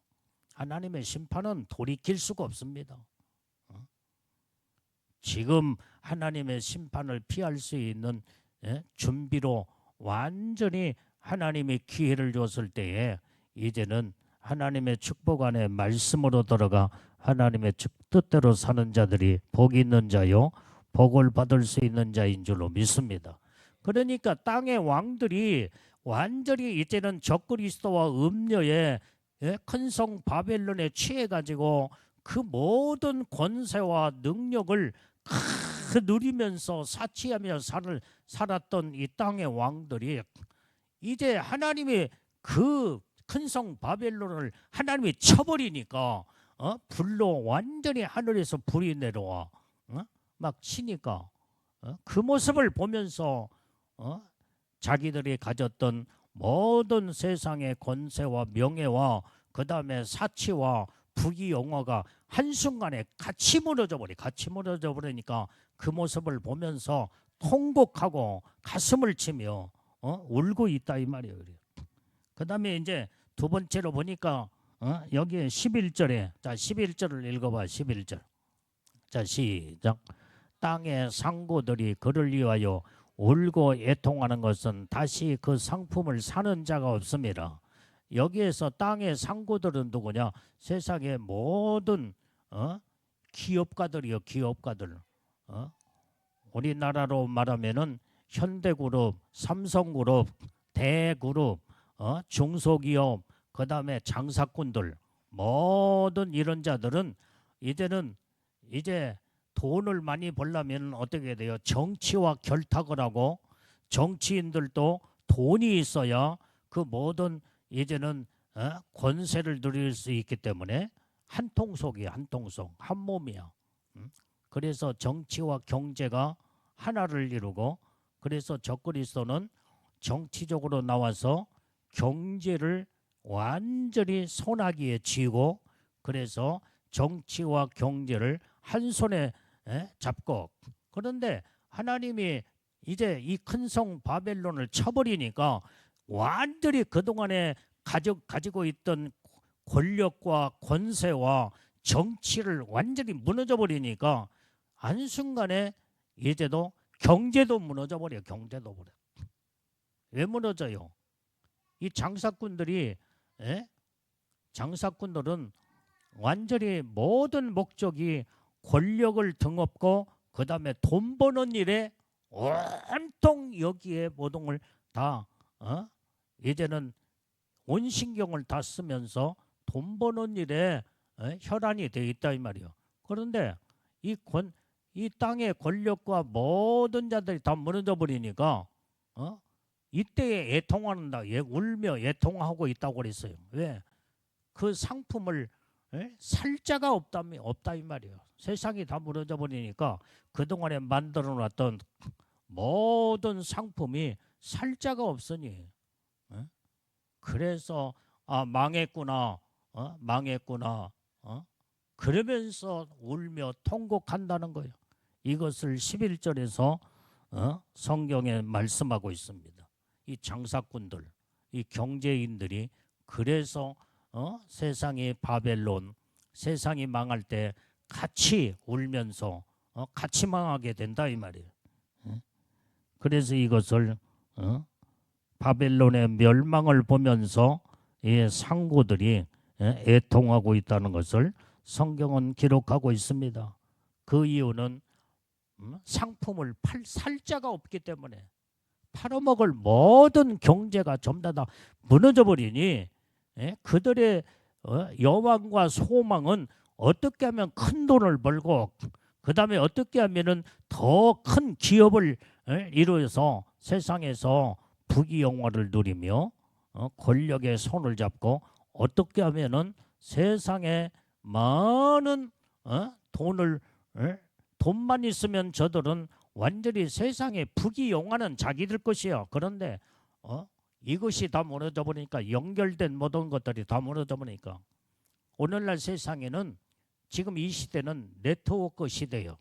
하나님의 심판은 돌이킬 수가 없습니다. 지금 하나님의 심판을 피할 수 있는 준비로 완전히 하나님의 기회를 줬을 때에 이제는 하나님의 축복 안에 말씀으로 들어가 하나님의 뜻대로 사는 자들이 복이 있는 자요 복을 받을 수 있는 자인 줄로 믿습니다. 그러니까 땅의 왕들이 완전히 이제는 적그리스도와 음녀의 큰 성 바벨론에 취해가지고 그 모든 권세와 능력을 누리면서 사치하며 살았던 이 땅의 왕들이 이제 하나님이 그 큰 성 바벨론을 하나님이 쳐버리니까 불로 완전히 하늘에서 불이 내려와 막 치니까 그 모습을 보면서 자기들이 가졌던 모든 세상의 권세와 명예와 그 다음에 사치와 부귀영화가 한순간에 같이 무너져 버리니까 그 모습을 보면서 통곡하고 가슴을 치며 울고 있다 이 말이에요. 그 다음에 이제 두 번째로 보니까 여기 11절에 자 11절을 읽어봐. 11절 자 시작. 땅의 상고들이 그를 위하여 울고 애통하는 것은 다시 그 상품을 사는 자가 없습니다. 여기에서 땅의 상고들은 누구냐? 세상의 모든 기업가들이요. 기업가들. 우리나라로 말하면은 현대그룹, 삼성그룹, 대그룹, 중소기업, 그 다음에 장사꾼들 모든 이런 자들은 이제는 이제 돈을 많이 벌려면 어떻게 돼요? 정치와 결탁을 하고 정치인들도 돈이 있어야 그 모든 이제는 권세를 누릴 수 있기 때문에 한 통속이야. 한 통속. 한 몸이야. 그래서 정치와 경제가 하나를 이루고 그래서 적그리스도는 정치적으로 나와서 경제를 완전히 손아귀에 쥐고 그래서 정치와 경제를 한 손에 잡고 그런데 하나님이 이제 이 큰 성 바벨론을 쳐버리니까 완전히 그동안에 가지고 있던 권력과 권세와 정치를 완전히 무너져 버리니까 한순간에 이제도 경제도 무너져 버려요. 경제도 버려. 왜 무너져요? 이 장사꾼들은 완전히 모든 목적이 권력을 등엎고 그 다음에 돈 버는 일에 온통 여기에 모동을 다 이제는 온 신경을 다 쓰면서 돈 버는 일에 혈안이 돼 있다 이 말이요. 그런데 이 땅의 권력과 모든 자들이 다 무너져 버리니까 이때에 애통한다. 울며 애통하고 있다고 그랬어요. 왜? 그 상품을 살 자가 없다 이 말이에요. 세상이 다 무너져 버리니까 그동안에 만들어 놨던 모든 상품이 살 자가 없으니 그래서 망했구나. 망했구나. 그러면서 울며 통곡한다는 거예요. 이것을 11절에서 성경에 말씀하고 있습니다. 이 장사꾼들, 이 경제인들이 그래서 세상이 바벨론, 세상이 망할 때 같이 울면서 같이 망하게 된다 이 말이에요. 그래서 이것을 바벨론의 멸망을 보면서 이 상고들이 애통하고 있다는 것을 성경은 기록하고 있습니다. 그 이유는 상품을 살 자가 없기 때문에 팔아먹을 모든 경제가 전부 다 무너져 버리니 그들의 여망과 소망은 어떻게 하면 큰 돈을 벌고 그 다음에 어떻게 하면은 더 큰 기업을 이루어서 세상에서 부귀영화를 누리며 권력의 손을 잡고 어떻게 하면은 세상에 많은 돈만 있으면 저들은 완전히 세상에 부귀영화는 자기들 것이요. 그런데 이것이 다 무너져 버리니까 연결된 모든 것들이 다 무너져 버리니까 오늘날 세상에는 지금 이 시대는 네트워크 시대예요.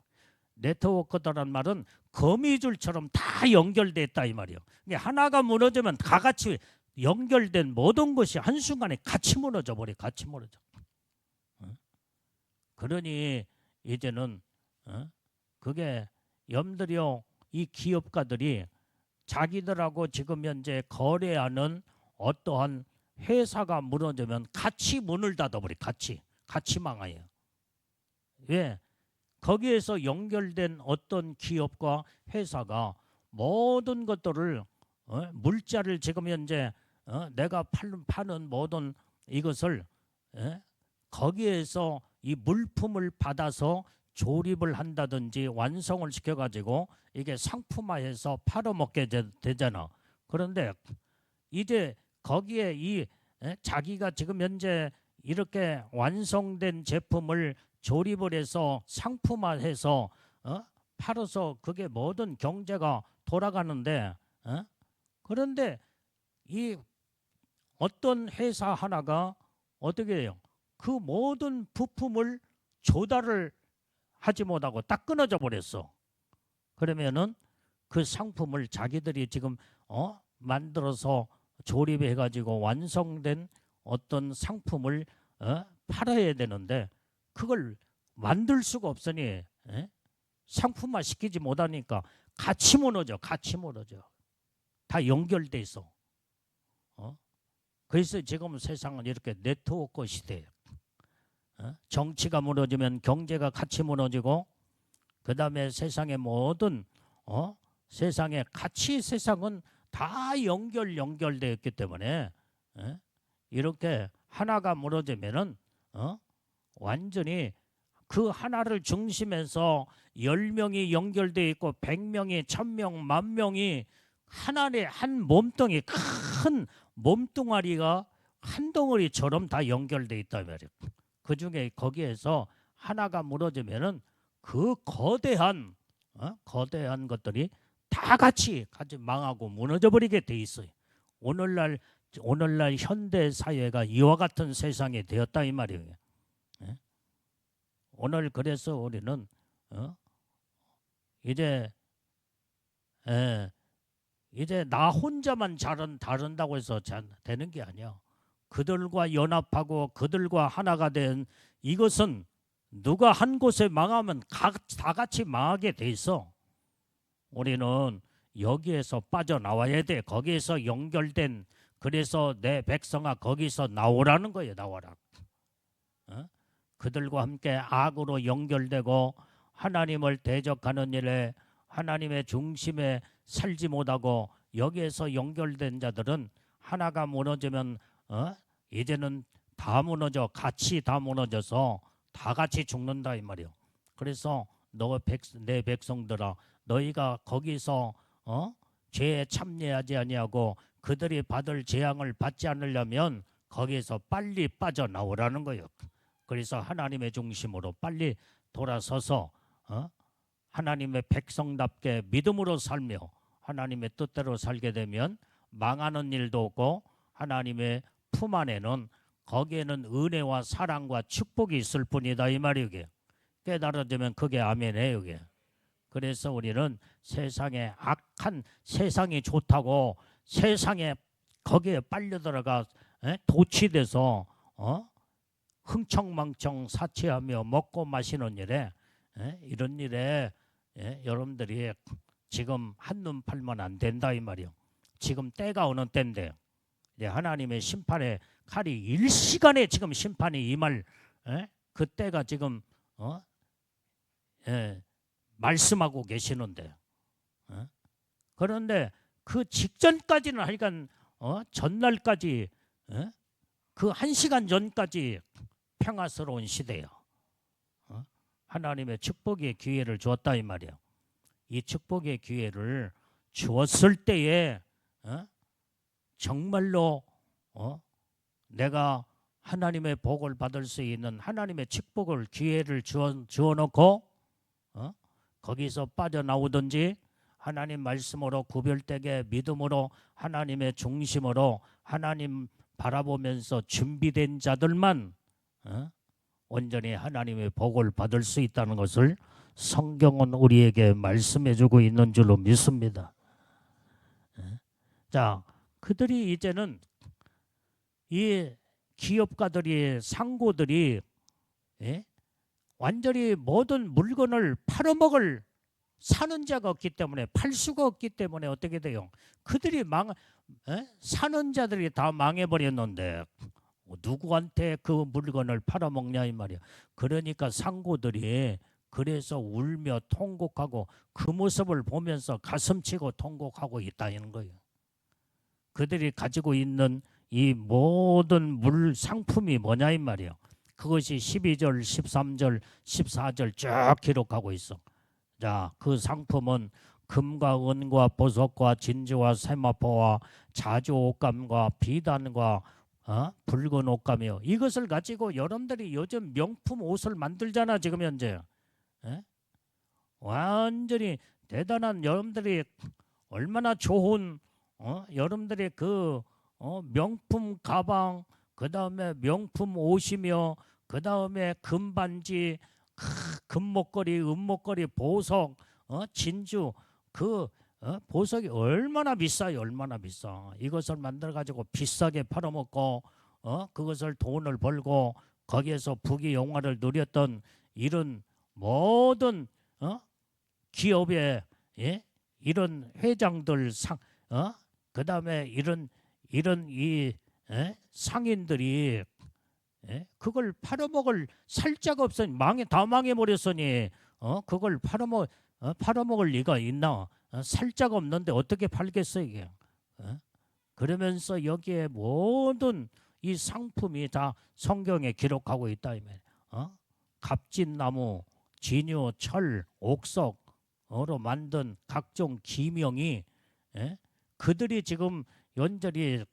네트워크라는 말은 거미줄처럼 다 연결됐다 이 말이에요. 하나가 무너지면 다 같이 연결된 모든 것이 한순간에 같이 무너져 버려. 같이 무너져. 그러니 이제는 그게 염들여 이 기업가들이 자기들하고 지금 현재 거래하는 어떠한 회사가 무너지면 같이 문을 닫아버려. 같이 망해요. 왜? 거기에서 연결된 어떤 기업과 회사가 모든 것들을 물자를 지금 현재 내가 파는 모든 이것을 거기에서 이 물품을 받아서 조립을 한다든지 완성을 시켜가지고 이게 상품화해서 팔아먹게 되잖아. 그런데 이제 거기에 이 자기가 지금 현재 이렇게 완성된 제품을 조립을 해서 상품화해서 팔아서 그게 모든 경제가 돌아가는데 그런데 이 어떤 회사 하나가 어떻게 해요? 그 모든 부품을 조달을 하지 못하고 딱 끊어져 버렸어. 그러면은 그 상품을 자기들이 지금 만들어서 조립해 가지고 완성된 어떤 상품을 팔아야 되는데 그걸 만들 수가 없으니 상품화 시키지 못하니까 같이 무너져. 다 연결돼 있어. 그래서 지금 세상은 이렇게 네트워크 시대예요. 정치가 무너지면 경제가 같이 무너지고 그 다음에 세상의 모든 세상에 같이 세상은 다 연결되어 있기 때문에 이렇게 하나가 무너지면은 완전히 그 하나를 중심에서 10명이 연결되어 있고 100명이 1000명 10,000명이 하나의 한 몸뚱이 큰 몸뚱아리가 한 덩어리처럼 다 연결되어 있단 말이에요. 그중에 거기에서 하나가 무너지면은 그 거대한 것들이 다 같이 망하고 무너져 버리게 돼 있어요. 오늘날 현대 사회가 이와 같은 세상이 되었다 이 말이에요. 오늘 그래서 우리는 이제 나 혼자만 다른다고 해서 되는 게 아니야. 그들과 연합하고 그들과 하나가 된 이것은 누가 한 곳에 망하면 다 같이 망하게 돼 있어. 우리는 여기에서 빠져나와야 돼. 거기에서 연결된 그래서 내 백성아 거기서 나오라는 거예요. 나와라. 그들과 함께 악으로 연결되고 하나님을 대적하는 일에 하나님의 중심에 살지 못하고 여기에서 연결된 자들은 하나가 무너지면 이제는 다 무너져, 같이 다 무너져서 다 같이 죽는다 이 말이요. 그래서 내 백성들아, 너희가 거기서 죄에 참여하지 아니하고 그들이 받을 재앙을 받지 않으려면 거기에서 빨리 빠져나오라는 거예요. 그래서 하나님의 중심으로 빨리 돌아서서 하나님의 백성답게 믿음으로 살며 하나님의 뜻대로 살게 되면 망하는 일도 없고 하나님의 품 안에는 거기에는 은혜와 사랑과 축복이 있을 뿐이다 이 말이게. 깨달아지면 그게 아멘이에요. 이게. 그래서 우리는 세상에 악한 세상이 좋다고 세상에 거기에 빨려 들어가 도취돼서 흥청망청 사치하며 먹고 마시는 일에 이런 일에 여러분들이 지금 한눈 팔면 안 된다 이 말이요. 지금 때가 어느 때인데 하나님의 심판의 칼이 일시간에 지금 심판이 임할 그 때가 지금 말씀하고 계시는데 그런데 그 직전까지는 하여간 전날까지 그 1시간 전까지 평화스러운 시대예요. 하나님의 축복의 기회를 주었다 이 말이에요. 이 축복의 기회를 주었을 때에 정말로 내가 하나님의 복을 받을 수 있는 하나님의 축복을 기회를 주어놓고 거기서 빠져나오든지 하나님 말씀으로 구별되게 믿음으로 하나님의 중심으로 하나님 바라보면서 준비된 자들만 온전히 하나님의 복을 받을 수 있다는 것을 성경은 우리에게 말씀해주고 있는 줄로 믿습니다. 자, 그들이 이제는 이 기업가들이 상고들이 완전히 모든 물건을 팔아먹을 사는 자가 없기 때문에 팔 수가 없기 때문에 어떻게 돼요? 그들이 사는 자들이 다 망해버렸는데 누구한테 그 물건을 팔아먹냐 이 말이야. 그러니까 상고들이 그래서 울며 통곡하고 그 모습을 보면서 가슴치고 통곡하고 있다는 거예요. 그들이 가지고 있는 이 모든 상품이 뭐냐 이 말이에요. 그것이 12절, 13절, 14절 쭉 기록하고 있어. 자, 그 상품은 금과 은과 보석과 진주와 세마포와 자주 옷감과 비단과 붉은 옷감이요. 이것을 가지고 여러분들이 요즘 명품 옷을 만들잖아 지금 현재. 완전히 대단한 여러분들이 얼마나 좋은 여러분들의 그 명품 가방, 그 다음에 명품 옷이며 그 다음에 금반지, 금목걸이, 은목걸이, 보석, 진주 그 보석이 얼마나 비싸요. 얼마나 비싸. 이것을 만들어 가지고 비싸게 팔아먹고 그것을 돈을 벌고 거기에서 부귀 영화를 누렸던 이런 모든 기업의 이런 회장들 그 다음에 이런 이 상인들이 그걸 팔아먹을 살자가 없으니 다 망해버렸으니 그걸 팔아먹을 리가 있나? 살자가 없는데 어떻게 팔겠어 이게? 그러면서 여기에 모든 이 상품이 다 성경에 기록하고 있다 이면 갑진나무, 진유, 철, 옥석으로 만든 각종 기명이 그들이 지금 연절히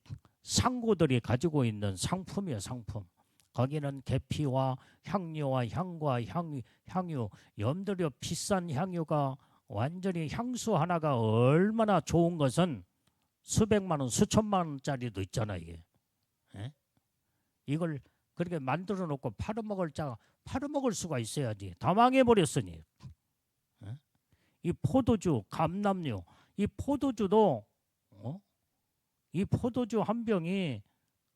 상고들이 가지고 있는 상품이에요. 상품. 거기는 계피와 향료와 향과 향유, 염들여 비싼 향유가 완전히 향수 하나가 얼마나 좋은 것은 수백만 원, 수천만 원짜리도 있잖아 이게. 이걸 그렇게 만들어 놓고 팔아먹을 수가 있어야지. 다 망해버렸으니. 이 포도주, 감람류, 이 포도주도 이 포도주 한 병이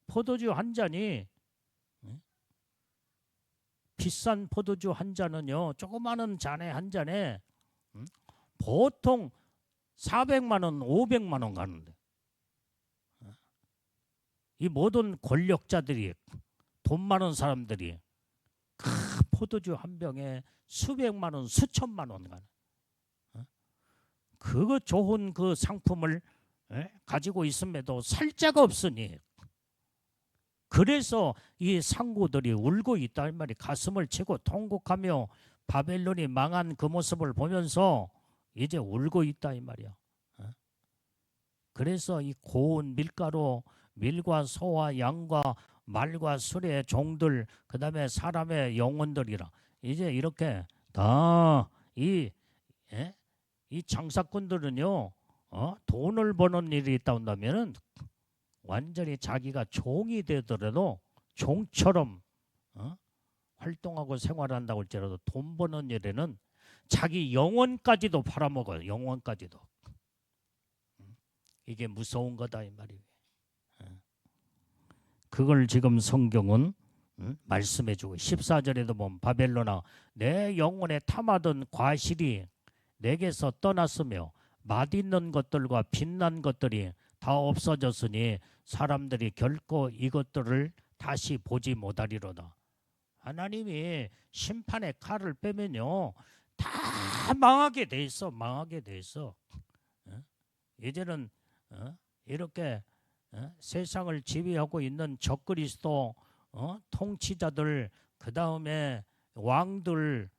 포도주 한 잔이 비싼 포도주 한 잔은요 조그마한 잔에 한 잔에 보통 400만 원, 500만 원 가는데 이 모든 권력자들이 돈 많은 사람들이 포도주 한 병에 수백만 원, 수천만 원 가는 그거 좋은 그 상품을 가지고 있음에도 살 자가 없으니 그래서 이 상구들이 울고 있다 이 말이 가슴을 치고 통곡하며 바벨론이 망한 그 모습을 보면서 이제 울고 있다 이 말이야. 그래서 이 고운 밀가루 밀과 소와 양과 말과 술의 종들 그다음에 사람의 영혼들이라 이제 이렇게 다이 이 장사꾼들은요 돈을 버는 일이 있다 한다면은 완전히 자기가 종이 되더라도 종처럼 활동하고 생활한다고 할지라도 돈 버는 일에는 자기 영혼까지도 팔아먹어요. 영혼까지도. 이게 무서운 거다 이 말이에요. 그걸 지금 성경은 말씀해주고 14절에도 보면 바벨론아 내 영혼에 탐하던 과실이 내게서 떠났으며 맛있는 것들과 빛난 것들이 다 없어졌으니 사람들이 결코 이것들을 다시 보지 못하리로다. 하나님이 심판의 칼을 빼면요 다 망하게 돼 있어. 망하게 돼 있어. 이제는 이렇게 세상을 지배하고 있는 적그리스도 통치자들 그 다음에 왕들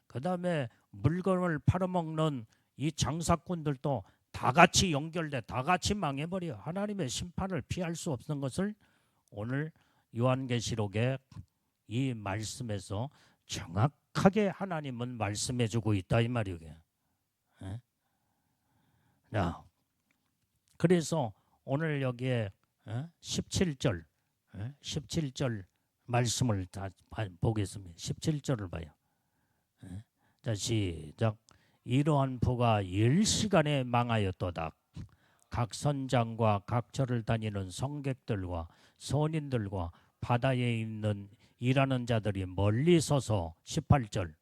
그 다음에 물건을 팔아먹는 이 장사꾼들도 다 같이 연결돼 다 같이 망해버려. 하나님의 심판을 피할 수 없는 것을 오늘 요한계시록의 이 말씀에서 정확하게 하나님은 말씀해주고 있다 이 말이에요. 자, 그래서 오늘 여기에 17절 17절 말씀을 다 보겠습니다. 17절을 봐요. 자 시작. 이러한 부가 10시간에 망하였도다. 각 선장과 각 절을 다니는 성객들과 선인들과 바다에 있는 일하는 자들이 멀리 서서 18절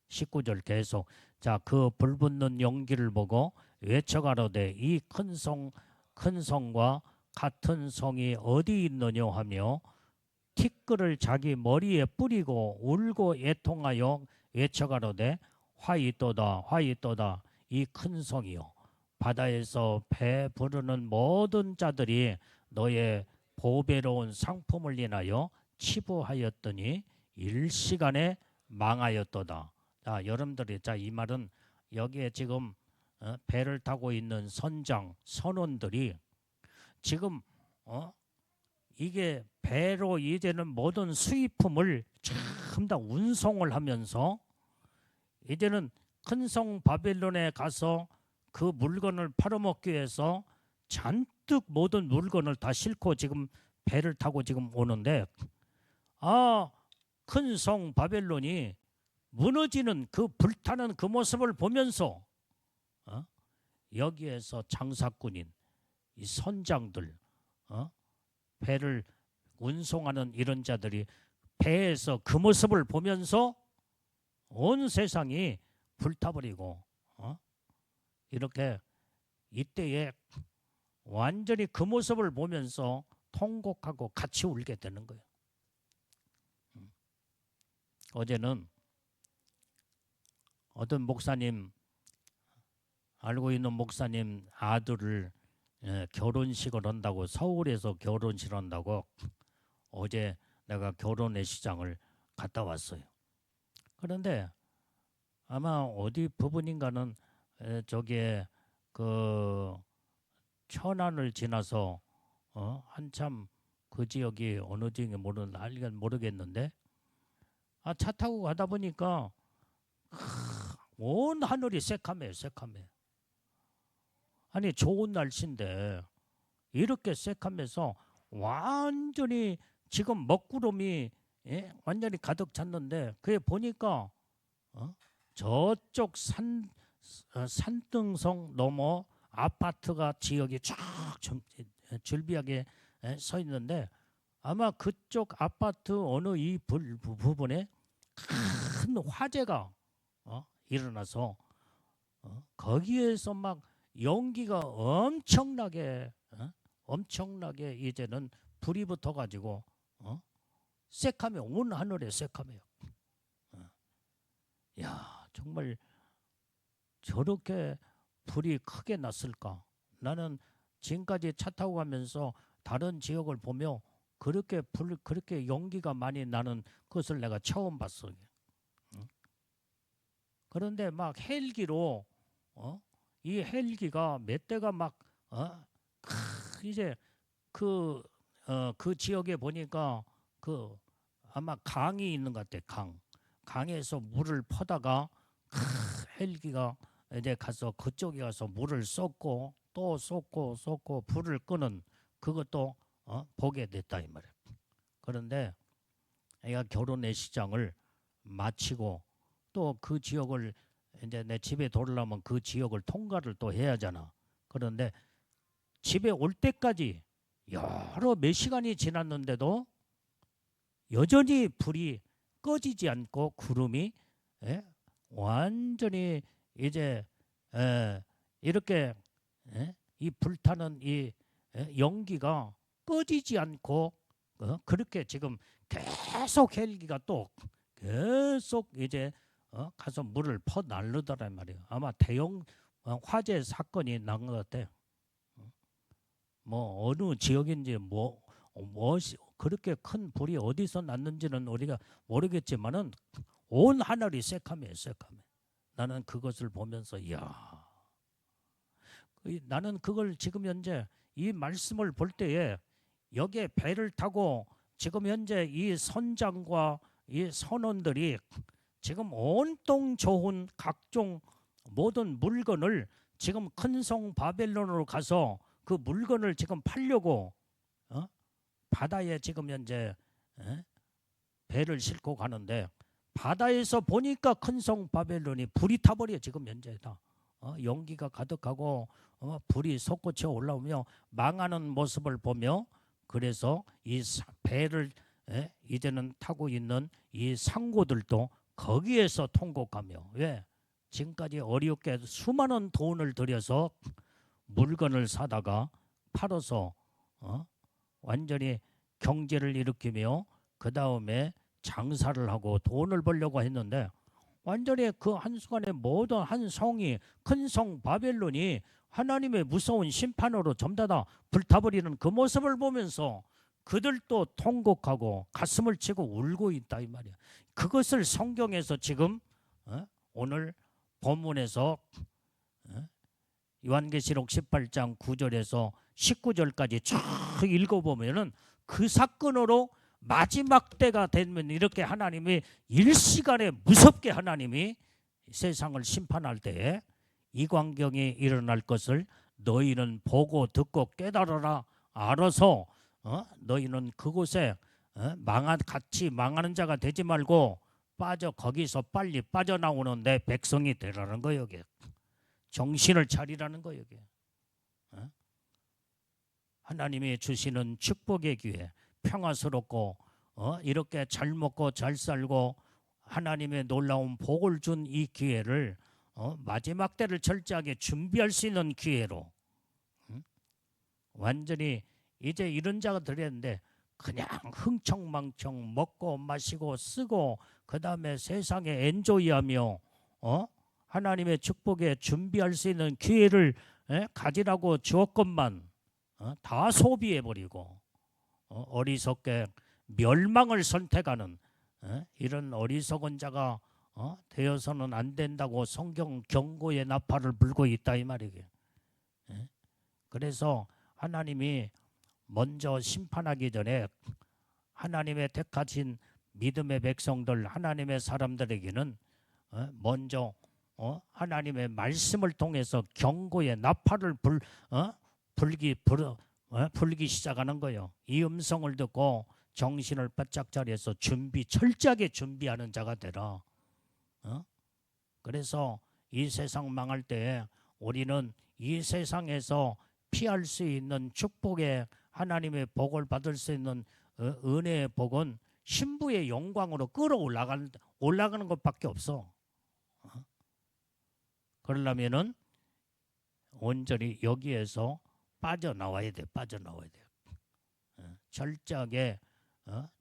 19절 계속 자 그 불붙는 연기를 보고 외쳐가로되 이 큰 성과 같은 성이 어디 있느냐 하며 티끌을 자기 머리에 뿌리고 울고 애통하여 외쳐가로되 화이또다 화이또다 이 큰 성이요 바다에서 배 부르는 모든 자들이 너의 보배로운 상품을 인하여 치부하였더니 일시간에 망하였도다. 자, 여러분들이 자 이 말은 여기에 지금 배를 타고 있는 선장 선원들이 지금 이게 배로 이제는 모든 수입품을 전부 다 운송을 하면서 이제는 큰 성 바벨론에 가서 그 물건을 팔아먹기 위해서 잔뜩 모든 물건을 다 싣고 지금 배를 타고 지금 오는데 큰 성 바벨론이 무너지는 그 불타는 그 모습을 보면서 여기에서 장사꾼인 이 선장들 배를 운송하는 이런 자들이 배에서 그 모습을 보면서 온 세상이 불타버리고 이렇게 이때에 완전히 그 모습을 보면서 통곡하고 같이 울게 되는 거예요. 어제는 어떤 목사님 알고 있는 목사님 아들을 결혼식을 한다고 서울에서 결혼식을 한다고 어제 내가 결혼의 시장을 갔다 왔어요. 그런데 아마 어디 부분인가는 저기에 그 천안을 지나서 한참 그 지역이 어느 지역이 모르겠는데 차 타고 가다 보니까 온 하늘이 새카매요. 새카매. 아니 좋은 날씨인데 이렇게 새카매서 완전히 지금 먹구름이 완전히 가득 찼는데 그게 보니까 저쪽 산등성 넘어 아파트가 지역이 쫙 줄비하게 서 있는데 아마 그쪽 아파트 어느 이 부분에 큰 화재가 일어나서 거기에서 막 연기가 엄청나게 이제는 불이 붙어가지고 새카매. 온 하늘에 새카매요. 야, 정말 저렇게 불이 크게 났을까? 나는 지금까지 차 타고 가면서 다른 지역을 보며 그렇게 연기가 많이 나는 것을 내가 처음 봤어요. 그런데 막 헬기로 이 헬기가 몇 대가 막 이제 그 지역에 보니까 그 아마 강이 있는 것 같아. 강에서 물을 퍼다가 헬기가 이제 가서 그쪽에 가서 물을 쏟고 또 쏟고 불을 끄는 그것도 보게 됐다 이 말이야. 그런데 내가 결혼의 시장을 마치고 또 그 지역을 이제 내 집에 돌아오면 그 지역을 통과를 또 해야 하잖아. 그런데 집에 올 때까지 여러 몇 시간이 지났는데도 여전히 불이 꺼지지 않고 구름이 완전히 이제 이렇게 이 불타는 이 연기가 꺼지지 않고 그렇게 지금 계속 헬기가 또 계속 이제 가서 물을 퍼 날르더란 말이에요. 아마 대형 화재 사건이 난 것 같아요. 뭐 어느 지역인지 뭐 그렇게 큰 불이 어디서 났는지는 우리가 모르겠지만은 온 하늘이 새카매. 나는 그것을 보면서 나는 그걸 지금 현재 이 말씀을 볼 때에 여기에 배를 타고 지금 현재 이 선장과 이 선원들이 지금 온통 좋은 각종 모든 물건을 지금 큰 성 바벨론으로 가서 그 물건을 지금 팔려고 바다에 지금 현재 배를 싣고 가는데 바다에서 보니까 큰 성 바벨론이 불이 타버려. 지금 현재다. 연기가 가득하고 불이 솟구쳐 올라오며 망하는 모습을 보며 그래서 이 배를 이제는 타고 있는 이 상고들도 거기에서 통곡하며 왜? 지금까지 어렵게 수많은 돈을 들여서 물건을 사다가 팔아서 완전히 경제를 일으키며 그 다음에 장사를 하고 돈을 벌려고 했는데 완전히 그 한순간에 모든 한 성이 큰 성 바벨론이 하나님의 무서운 심판으로 전부 다 불타버리는 그 모습을 보면서 그들도 통곡하고 가슴을 치고 울고 있다 이 말이야. 그것을 성경에서 지금 오늘 본문에서 요한계시록 18장 9절에서 19절까지 쭉 읽어보면은 그 사건으로 마지막 때가 되면 이렇게 하나님이 일시간에 무섭게 하나님이 세상을 심판할 때에 이 광경이 일어날 것을 너희는 보고 듣고 깨달아라. 알아서 너희는 그곳에 같이 망하는 자가 되지 말고 거기서 빨리 빠져나오는 내 백성이 되라는 거예요. 여기 정신을 차리라는 거예요. 여기 하나님이 주시는 축복의 기회, 평화스럽고 이렇게 잘 먹고 잘 살고 하나님의 놀라운 복을 준 이 기회를 마지막 때를 철저하게 준비할 수 있는 기회로 완전히 이제 이런 자가 들었는데 그냥 흥청망청 먹고 마시고 쓰고 그 다음에 세상에 엔조이하며 하나님의 축복에 준비할 수 있는 기회를 가지라고 주었건만 다 소비해버리고 어리석게 멸망을 선택하는 이런 어리석은 자가 되어서는 안 된다고 성경 경고의 나팔을 불고 있다 이 말이에요. 그래서 하나님이 먼저 심판하기 전에 하나님의 택하신 믿음의 백성들 하나님의 사람들에게는 먼저 하나님의 말씀을 통해서 경고의 나팔을 불기 시작하는 거예요. 이 음성을 듣고 정신을 바짝 차려서 철저하게 준비하는 자가 되라. 그래서 이 세상 망할 때 우리는 이 세상에서 피할 수 있는 축복의 하나님의 복을 받을 수 있는 은혜의 복은 신부의 영광으로 올라가는 것밖에 없어. 그러려면은 온전히 여기에서 빠져나와야 돼. 철저하게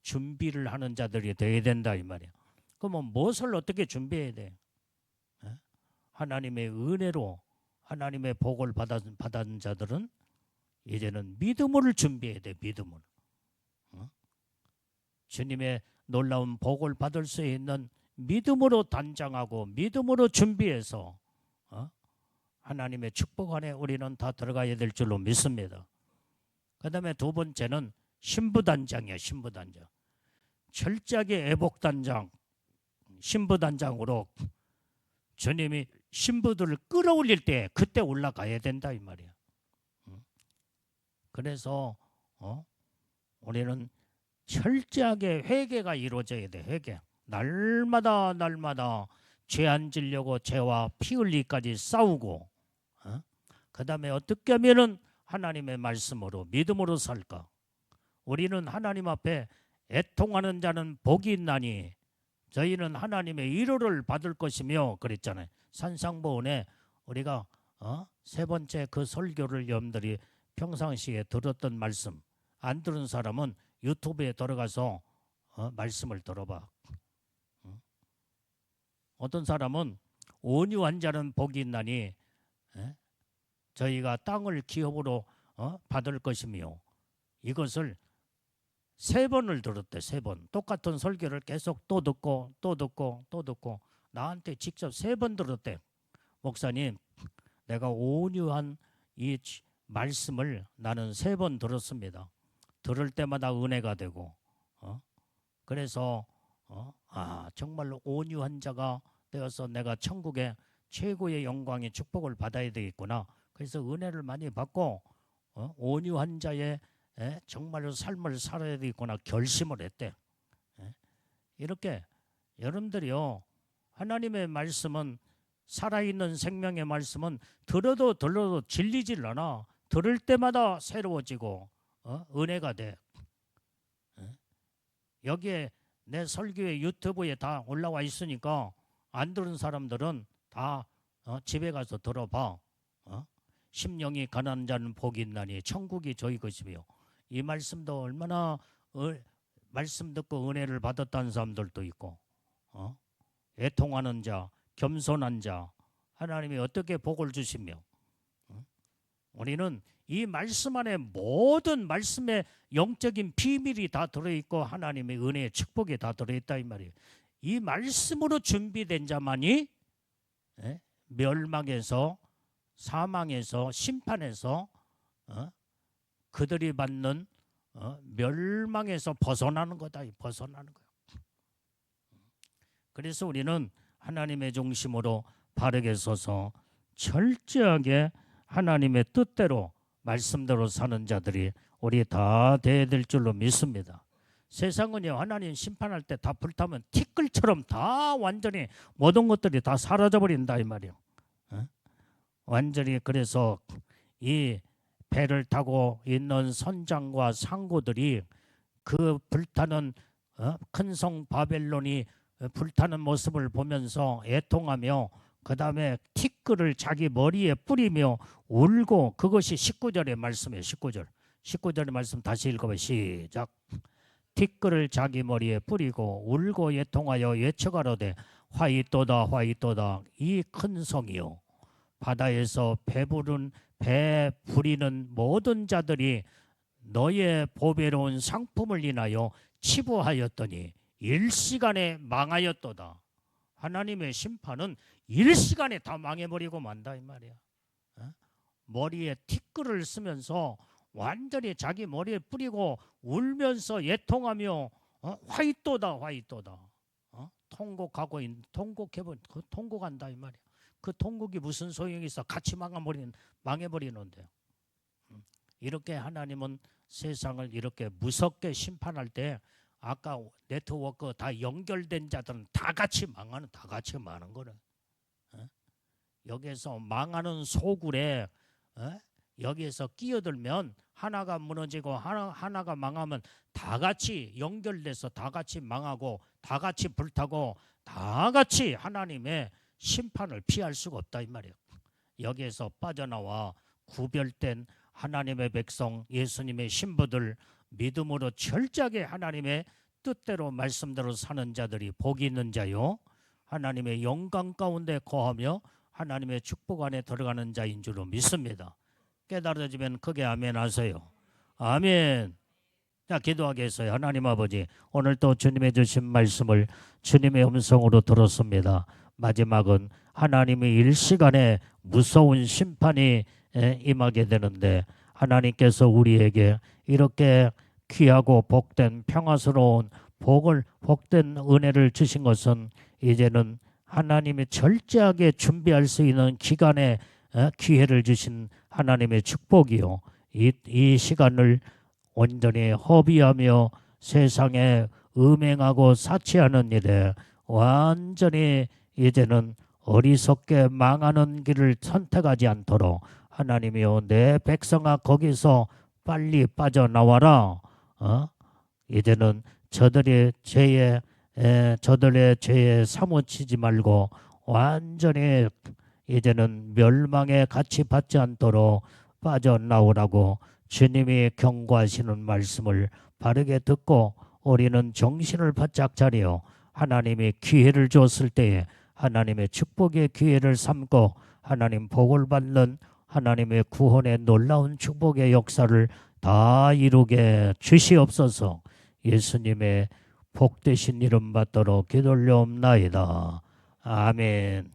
준비를 하는 자들이 되어야 된다 이 말이야. 그러면 무엇을 어떻게 준비해야 돼? 하나님의 은혜로 하나님의 복을 받은 자들은 이제는 믿음을 준비해야 돼. 믿음을. 주님의 놀라운 복을 받을 수 있는 믿음으로 단장하고 믿음으로 준비해서 하나님의 축복 안에 우리는 다 들어가야 될 줄로 믿습니다. 그 다음에 두 번째는 신부단장이야. 신부단장. 철저하게 애복단장, 신부단장으로 주님이 신부들을 끌어올릴 때 그때 올라가야 된다 이 말이야. 그래서 우리는 철저하게 회개가 이루어져야 돼. 회개. 날마다 죄 안 지려고 죄와 피 흘리기까지 싸우고 그 다음에 어떻게 하면은 하나님의 말씀으로 믿음으로 살까? 우리는 하나님 앞에 애통하는 자는 복이 있나니 저희는 하나님의 위로를 받을 것이며 그랬잖아요. 산상보훈에 우리가 세 번째 그 설교를 여러분들이 평상시에 들었던 말씀 안 들은 사람은 유튜브에 들어가서 말씀을 들어봐. 어떤 사람은 온유한 자는 복이 있나니 저희가 땅을 기업으로 받을 것이며 이것을 세 번을 들었대. 세 번. 똑같은 설교를 계속 또 듣고 나한테 직접 세 번 들었대. 목사님, 내가 온유한 이 말씀을 나는 세 번 들었습니다. 들을 때마다 은혜가 되고 그래서 정말로 온유한 자가 되어서 내가 천국의 최고의 영광의 축복을 받아야 되겠구나. 그래서 은혜를 많이 받고 온유한 자의 정말로 삶을 살아야 되겠구나 결심을 했대. 이렇게 여러분들이요, 하나님의 말씀은 살아있는 생명의 말씀은 들어도 질리질 않아. 들을 때마다 새로워지고 은혜가 돼. 여기에 내 설교에 유튜브에 다 올라와 있으니까 안 들은 사람들은 다 집에 가서 들어봐. 심령이 가난한 자는 복이 있나니 천국이 저희 것이며 이 말씀도 얼마나 말씀 듣고 은혜를 받았다는 사람들도 있고 애통하는 자, 겸손한 자 하나님이 어떻게 복을 주시며 우리는 이 말씀 안에 모든 말씀의 영적인 비밀이 다 들어있고 하나님의 은혜의 축복이 다 들어있다 이 말이에요. 이 말씀으로 준비된 자만이 멸망에서 사망에서 심판에서 그들이 받는 멸망에서 벗어나는 거다. 벗어나는 거야. 그래서 우리는 하나님의 중심으로 바르게 서서 철저하게 하나님의 뜻대로 말씀대로 사는 자들이 우리 다 돼야 될 줄로 믿습니다. 세상은요, 하나님 심판할 때 다 불타면 티끌처럼 다 완전히 모든 것들이 다 사라져버린다 이 말이에요. 완전히. 그래서 이 배를 타고 있는 선장과 상구들이 그 불타는 큰 성 바벨론이 불타는 모습을 보면서 애통하며 그 다음에 티끌을 자기 머리에 뿌리며 울고, 그것이 19절의 말씀이에요. 19절의 말씀 다시 읽어봐요. 시작. 티끌을 자기 머리에 뿌리고 울고 애통하여 외쳐가로되 화이또다 화이또다 이 큰 성이요 바다에서 배 부리는 모든 자들이 너의 보배로운 상품을 인하여 치부하였더니 일시간에 망하였도다. 하나님의 심판은 일시간에 다 망해버리고 만다 이 말이야. 머리에 티끌을 쓰면서 완전히 자기 머리에 뿌리고 울면서 애통하며 화이또다 화이또다 통곡하고 통곡한다 이 말이야. 그 통곡이 무슨 소용이 있어? 같이 망해버리는데요. 이렇게 하나님은 세상을 이렇게 무섭게 심판할 때 아까 네트워크 다 연결된 자들은 다 같이 망하는 거는 여기에서 망하는 소굴에 여기에서 끼어들면 하나가 무너지고 하나가 망하면 다 같이 연결돼서 다 같이 망하고 다 같이 불타고 다 같이 하나님의 심판을 피할 수가 없다 이 말이에요. 여기에서 빠져나와 구별된 하나님의 백성 예수님의 신부들 믿음으로 철저하게 하나님의 뜻대로 말씀대로 사는 자들이 복이 있는 자요 하나님의 영광 가운데 거하며 하나님의 축복 안에 들어가는 자인 줄로 믿습니다. 깨달아지면 크게 아멘 하세요. 아멘. 자, 기도하겠어요. 하나님 아버지, 오늘 또 주님의 주신 말씀을 주님의 음성으로 들었습니다. 마지막은 하나님의 일시간에 무서운 심판이 임하게 되는데 하나님께서 우리에게 이렇게 귀하고 복된 평화스러운 복된 은혜를 주신 것은 이제는 하나님이 철저하게 준비할 수 있는 기간에 기회를 주신 하나님의 축복이요. 이 시간을 온전히 허비하며 세상에 음행하고 사치하는 일에 완전히 이제는 어리석게 망하는 길을 선택하지 않도록 하나님이여 내 백성아 거기서 빨리 빠져나와라. 이제는 저들의 죄에 사무치지 말고 완전히 이제는 멸망에 같이 받지 않도록 빠져나오라고 주님이 경고하시는 말씀을 바르게 듣고 우리는 정신을 바짝 차려 하나님의 기회를 줬을 때에 하나님의 축복의 기회를 삼고 하나님 복을 받는 하나님의 구원의 놀라운 축복의 역사를 다 이루게 주시옵소서. 예수님의 복되신 이름 받도록 기도올려옵나이다. 아멘.